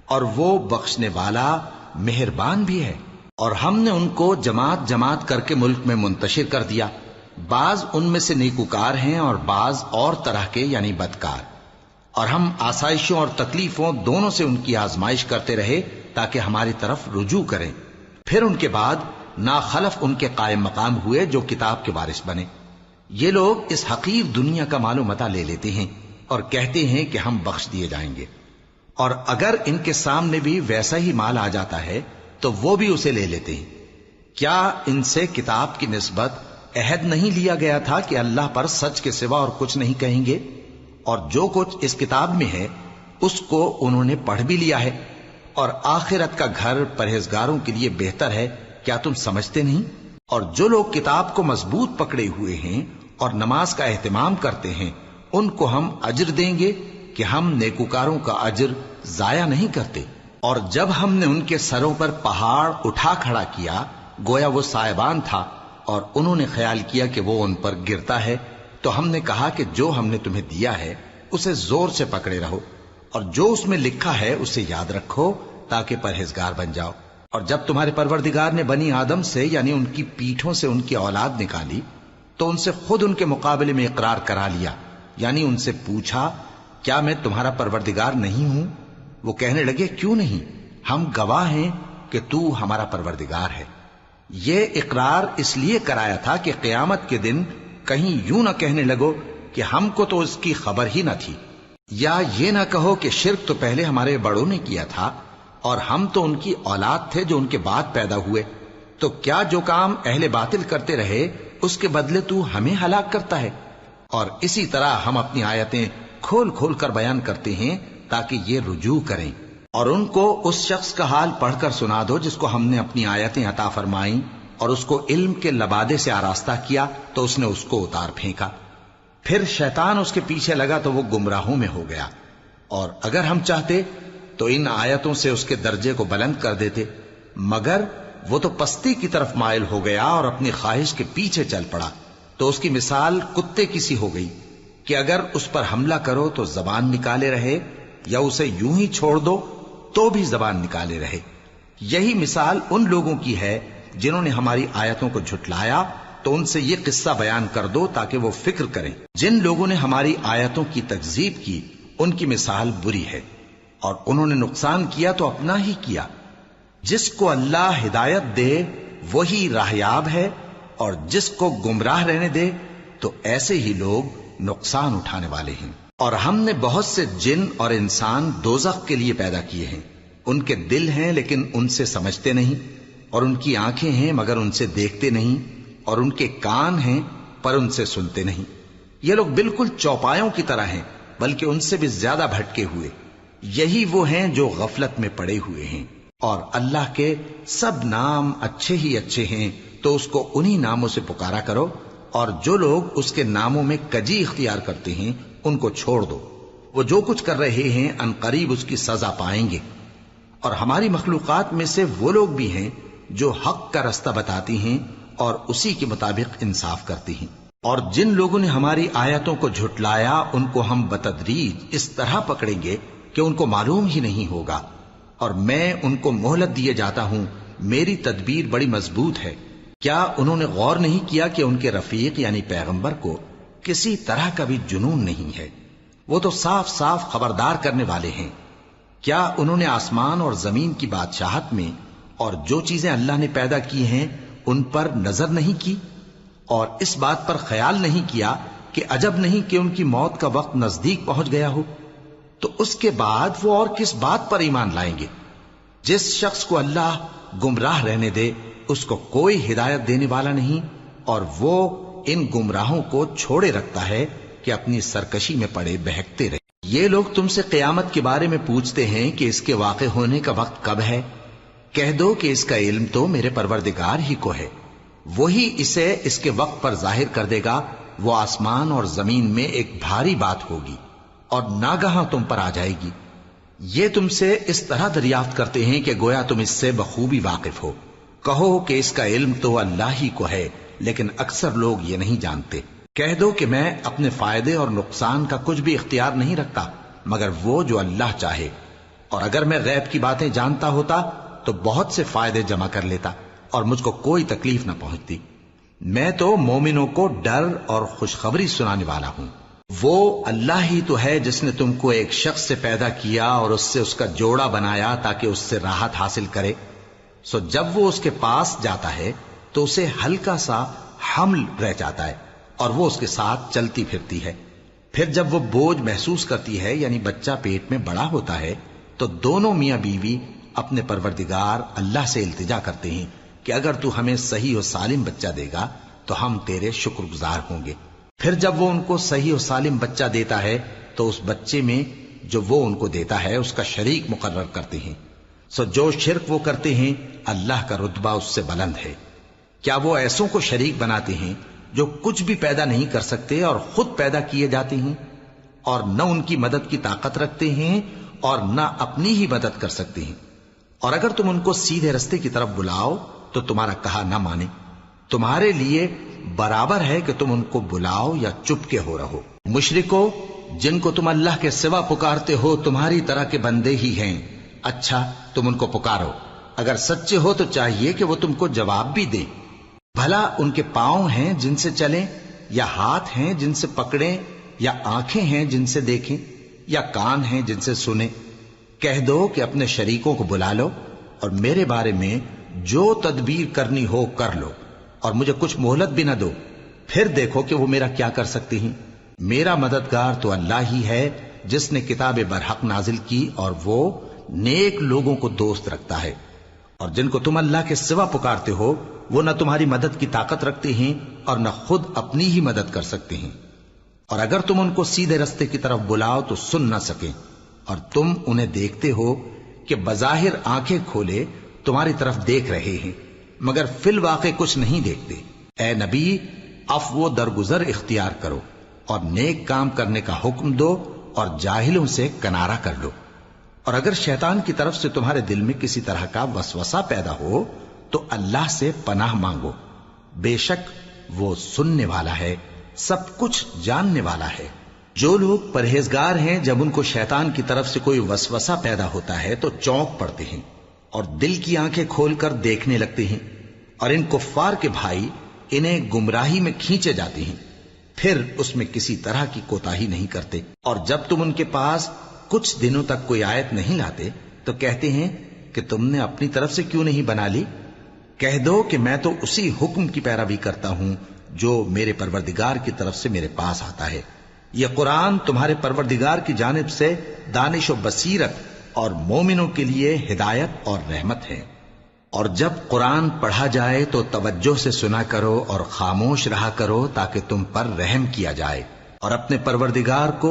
اور وہ بخشنے والا مہربان بھی ہے۔ اور ہم نے ان کو جماعت جماعت کر کے ملک میں منتشر کر دیا، بعض ان میں سے نیکوکار ہیں اور بعض اور طرح کے یعنی بدکار، اور ہم آسائشوں اور تکلیفوں دونوں سے ان کی آزمائش کرتے رہے تاکہ ہماری طرف رجوع کریں۔ پھر ان کے بعد ناخلف ان کے قائم مقام ہوئے جو کتاب کے وارث بنے۔ یہ لوگ اس حقیر دنیا کا مال و متاع لے لیتے ہیں اور کہتے ہیں کہ ہم بخش دیے جائیں گے، اور اگر ان کے سامنے بھی ویسا ہی مال آ جاتا ہے تو وہ بھی اسے لے لیتے ہیں۔ کیا ان سے کتاب کی نسبت عہد نہیں لیا گیا تھا کہ اللہ پر سچ کے سوا اور کچھ نہیں کہیں گے؟ اور جو کچھ اس کتاب میں ہے اس کو انہوں نے پڑھ بھی لیا ہے، اور آخرت کا گھر پرہیزگاروں کے لیے بہتر ہے، کیا تم سمجھتے نہیں؟ اور جو لوگ کتاب کو مضبوط پکڑے ہوئے ہیں اور نماز کا اہتمام کرتے ہیں ان کو ہم اجر دیں گے کہ ہم نیکوکاروں کا اجر ضائع نہیں کرتے۔ اور جب ہم نے ان کے سروں پر پہاڑ اٹھا کھڑا کیا گویا وہ سائبان تھا، اور انہوں نے خیال کیا کہ وہ ان پر گرتا ہے، تو ہم نے کہا کہ جو ہم نے تمہیں دیا ہے اسے زور سے پکڑے رہو، اور جو اس میں لکھا ہے اسے یاد رکھو تاکہ پرہیزگار بن جاؤ۔ اور جب تمہارے پروردگار نے بنی آدم سے یعنی ان کی پیٹھوں سے ان کی اولاد نکالی تو ان سے خود ان کے مقابلے میں اقرار کرا لیا، یعنی ان سے پوچھا کیا میں تمہارا پروردگار نہیں ہوں؟ وہ کہنے لگے کیوں نہیں، ہم گواہ ہیں کہ تو ہمارا پروردگار ہے۔ یہ اقرار اس لیے کرایا تھا کہ قیامت کے دن کہیں یوں نہ کہنے لگو کہ ہم کو تو اس کی خبر ہی نہ تھی، یا یہ نہ کہو کہ شرک تو پہلے ہمارے بڑوں نے کیا تھا اور ہم تو ان کی اولاد تھے جو ان کے بعد پیدا ہوئے۔ تو کیا جو کام اہل باطل کرتے رہے اس کے بدلے تو ہمیں ہلاک کرتا ہے؟ اور اسی طرح ہم اپنی آیتیں کھول کھول کر بیان کرتے ہیں تاکہ یہ رجوع کریں۔ اور ان کو اس شخص کا حال پڑھ کر سنا دو جس کو ہم نے اپنی آیتیں عطا فرمائیں اور اس کو علم کے لبادے سے آراستہ کیا تو اس نے اس کو اتار پھینکا، پھر شیطان اس کے پیچھے لگا تو وہ گمراہوں میں ہو گیا۔ اور اگر ہم چاہتے تو ان آیتوں سے اس کے درجے کو بلند کر دیتے، مگر وہ تو پستی کی طرف مائل ہو گیا اور اپنی خواہش کے پیچھے چل پڑا، تو اس کی مثال کتے کی سی ہو گئی کہ اگر اس پر حملہ کرو تو زبان نکالے رہے، یا اسے یوں ہی چھوڑ دو تو بھی زبان نکالے رہے۔ یہی مثال ان لوگوں کی ہے جنہوں نے ہماری آیتوں کو جھٹلایا، تو ان سے یہ قصہ بیان کر دو تاکہ وہ فکر کریں۔ جن لوگوں نے ہماری آیتوں کی تکذیب کی ان کی مثال بری ہے، اور انہوں نے نقصان کیا تو اپنا ہی کیا۔ جس کو اللہ ہدایت دے وہی راہیاب ہے، اور جس کو گمراہ رہنے دے تو ایسے ہی لوگ نقصان اٹھانے والے ہیں۔ اور ہم نے بہت سے جن اور انسان دوزخ کے لیے پیدا کیے ہیں، ان کے دل ہیں لیکن ان سے سمجھتے نہیں، اور ان کی آنکھیں ہیں مگر ان سے دیکھتے نہیں، اور ان کے کان ہیں پر ان سے سنتے نہیں۔ یہ لوگ بالکل چوپایوں کی طرح ہیں، بلکہ ان سے بھی زیادہ بھٹکے ہوئے۔ یہی وہ ہیں جو غفلت میں پڑے ہوئے ہیں۔ اور اللہ کے سب نام اچھے ہی اچھے ہیں، تو اس کو انہی ناموں سے پکارا کرو، اور جو لوگ اس کے ناموں میں کجی اختیار کرتے ہیں ان کو چھوڑ دو۔ وہ جو کچھ کر رہے ہیں ان قریب اس کی سزا پائیں گے۔ اور ہماری مخلوقات میں سے وہ لوگ بھی ہیں جو حق کا رستہ بتاتی ہیں اور اسی کے مطابق انصاف کرتی ہیں۔ اور جن لوگوں نے ہماری آیتوں کو جھٹلایا ان کو ہم بتدریج اس طرح پکڑیں گے کہ ان کو معلوم ہی نہیں ہوگا، اور میں ان کو مہلت دیے جاتا ہوں، میری تدبیر بڑی مضبوط ہے۔ کیا انہوں نے غور نہیں کیا کہ ان کے رفیق یعنی پیغمبر کو کسی طرح کا بھی جنون نہیں ہے؟ وہ تو صاف صاف خبردار کرنے والے ہیں۔ کیا انہوں نے آسمان اور زمین کی بادشاہت میں اور جو چیزیں اللہ نے پیدا کی ہیں ان پر نظر نہیں کی، اور اس بات پر خیال نہیں کیا کہ عجب نہیں کہ ان کی موت کا وقت نزدیک پہنچ گیا ہو؟ تو اس کے بعد وہ اور کس بات پر ایمان لائیں گے؟ جس شخص کو اللہ گمراہ رہنے دے اس کو کوئی ہدایت دینے والا نہیں، اور وہ ان گمراہوں کو چھوڑے رکھتا ہے کہ اپنی سرکشی میں پڑے بہکتے رہے۔ یہ لوگ تم سے قیامت کے بارے میں پوچھتے ہیں کہ اس کے واقع ہونے کا وقت کب ہے؟ کہہ دو کہ اس کا علم تو میرے پروردگار ہی کو ہے، وہی اسے اس کے وقت پر ظاہر کر دے گا۔ وہ آسمان اور زمین میں ایک بھاری بات ہوگی اور ناگہاں تم پر آ جائے گی۔ یہ تم سے اس طرح دریافت کرتے ہیں کہ گویا تم اس سے بخوبی واقف ہو۔ کہو کہ اس کا علم تو اللہ ہی کو ہے، لیکن اکثر لوگ یہ نہیں جانتے۔ کہہ دو کہ میں اپنے فائدے اور نقصان کا کچھ بھی اختیار نہیں رکھتا مگر وہ جو اللہ چاہے، اور اگر میں غیب کی باتیں جانتا ہوتا تو بہت سے فائدے جمع کر لیتا اور مجھ کو کوئی تکلیف نہ پہنچتی۔ میں تو مومنوں کو ڈر اور خوشخبری سنانے والا ہوں۔ وہ اللہ ہی تو ہے جس نے تم کو ایک شخص سے پیدا کیا اور اس سے اس کا جوڑا بنایا تاکہ اس سے راحت حاصل کرے۔ سو جب وہ اس کے پاس جاتا ہے تو اسے ہلکا سا حمل رہ جاتا ہے اور وہ اس کے ساتھ چلتی پھرتی ہے۔ پھر جب وہ بوجھ محسوس کرتی ہے یعنی بچہ پیٹ میں بڑا ہوتا ہے تو دونوں میاں بیوی اپنے پروردگار اللہ سے التجا کرتے ہیں کہ اگر تو ہمیں صحیح و سالم بچہ دے گا تو ہم تیرے شکر گزار ہوں گے۔ پھر جب وہ ان کو صحیح و سالم بچہ دیتا ہے تو اس بچے میں جو وہ ان کو دیتا ہے اس کا شریک مقرر کرتے ہیں۔ سو جو شرک وہ کرتے ہیں اللہ کا رتبہ اس سے بلند ہے۔ کیا وہ ایسوں کو شریک بناتے ہیں جو کچھ بھی پیدا نہیں کر سکتے اور خود پیدا کیے جاتے ہیں، اور نہ ان کی مدد کی طاقت رکھتے ہیں اور نہ اپنی ہی مدد کر سکتے ہیں؟ اور اگر تم ان کو سیدھے رستے کی طرف بلاؤ تو تمہارا کہا نہ مانے۔ تمہارے لیے برابر ہے کہ تم ان کو بلاؤ یا چپ کے ہو رہو۔ مشرکو، جن کو تم اللہ کے سوا پکارتے ہو تمہاری طرح کے بندے ہی ہیں۔ اچھا تم ان کو پکارو، اگر سچے ہو تو چاہیے کہ وہ تم کو جواب بھی دیں۔ بھلا ان کے پاؤں ہیں جن سے چلیں، یا ہاتھ ہیں جن سے پکڑیں، یا آنکھیں ہیں جن سے دیکھیں، یا کان ہیں جن سے سنیں؟ کہہ دو کہ اپنے شریکوں کو بلا لو اور میرے بارے میں جو تدبیر کرنی ہو کر لو، اور مجھے کچھ مہلت بھی نہ دو، پھر دیکھو کہ وہ میرا کیا کر سکتے ہیں۔ میرا مددگار تو اللہ ہی ہے جس نے کتاب برحق نازل کی، اور وہ نیک لوگوں کو دوست رکھتا ہے۔ اور جن کو تم اللہ کے سوا پکارتے ہو وہ نہ تمہاری مدد کی طاقت رکھتے ہیں اور نہ خود اپنی ہی مدد کر سکتے ہیں، اور اگر تم ان کو سیدھے رستے کی طرف بلاؤ تو سن نہ سکیں، اور تم انہیں دیکھتے ہو کہ بظاہر آنکھیں کھولے تمہاری طرف دیکھ رہے ہیں مگر فی الواقع کچھ نہیں دیکھتے۔ اے نبی، عفو و درگزر اختیار کرو اور نیک کام کرنے کا حکم دو اور جاہلوں سے کنارہ کر لو، اور اگر شیطان کی طرف سے تمہارے دل میں کسی طرح کا وسوسہ پیدا ہو تو اللہ سے پناہ مانگو، بے شک وہ سننے والا ہے، سب کچھ جاننے والا ہے۔ جو لوگ پرہیزگار ہیں جب ان کو شیطان کی طرف سے کوئی وسوسہ پیدا ہوتا ہے تو چونک پڑتے ہیں اور دل کی آنکھیں کھول کر دیکھنے لگتے ہیں، اور ان کفار کے بھائی انہیں گمراہی میں کھینچے جاتے ہیں، پھر اس میں کسی طرح کی کوتاہی نہیں کرتے، اور جب تم ان کے پاس کچھ دنوں تک کوئی آیت نہیں لاتے تو کہتے ہیں کہ تم نے اپنی طرف سے کیوں نہیں بنا لی؟ کہہ دو کہ میں تو اسی حکم کی پیروی کرتا ہوں جو میرے پروردگار کی طرف سے میرے پاس آتا ہے۔ یہ قرآن تمہارے پروردگار کی جانب سے دانش و بصیرت اور مومنوں کے لیے ہدایت اور رحمت ہے۔ اور جب قرآن پڑھا جائے تو توجہ سے سنا کرو اور خاموش رہا کرو تاکہ تم پر رحم کیا جائے، اور اپنے پروردگار کو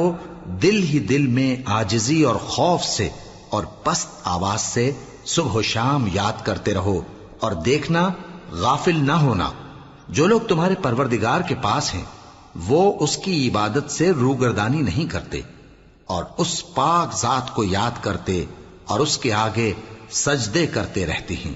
دل ہی دل میں عاجزی اور خوف سے اور پست آواز سے صبح و شام یاد کرتے رہو، اور دیکھنا غافل نہ ہونا، جو لوگ تمہارے پروردگار کے پاس ہیں وہ اس کی عبادت سے روگردانی نہیں کرتے اور اس پاک ذات کو یاد کرتے اور اس کے آگے سجدے کرتے رہتے ہیں۔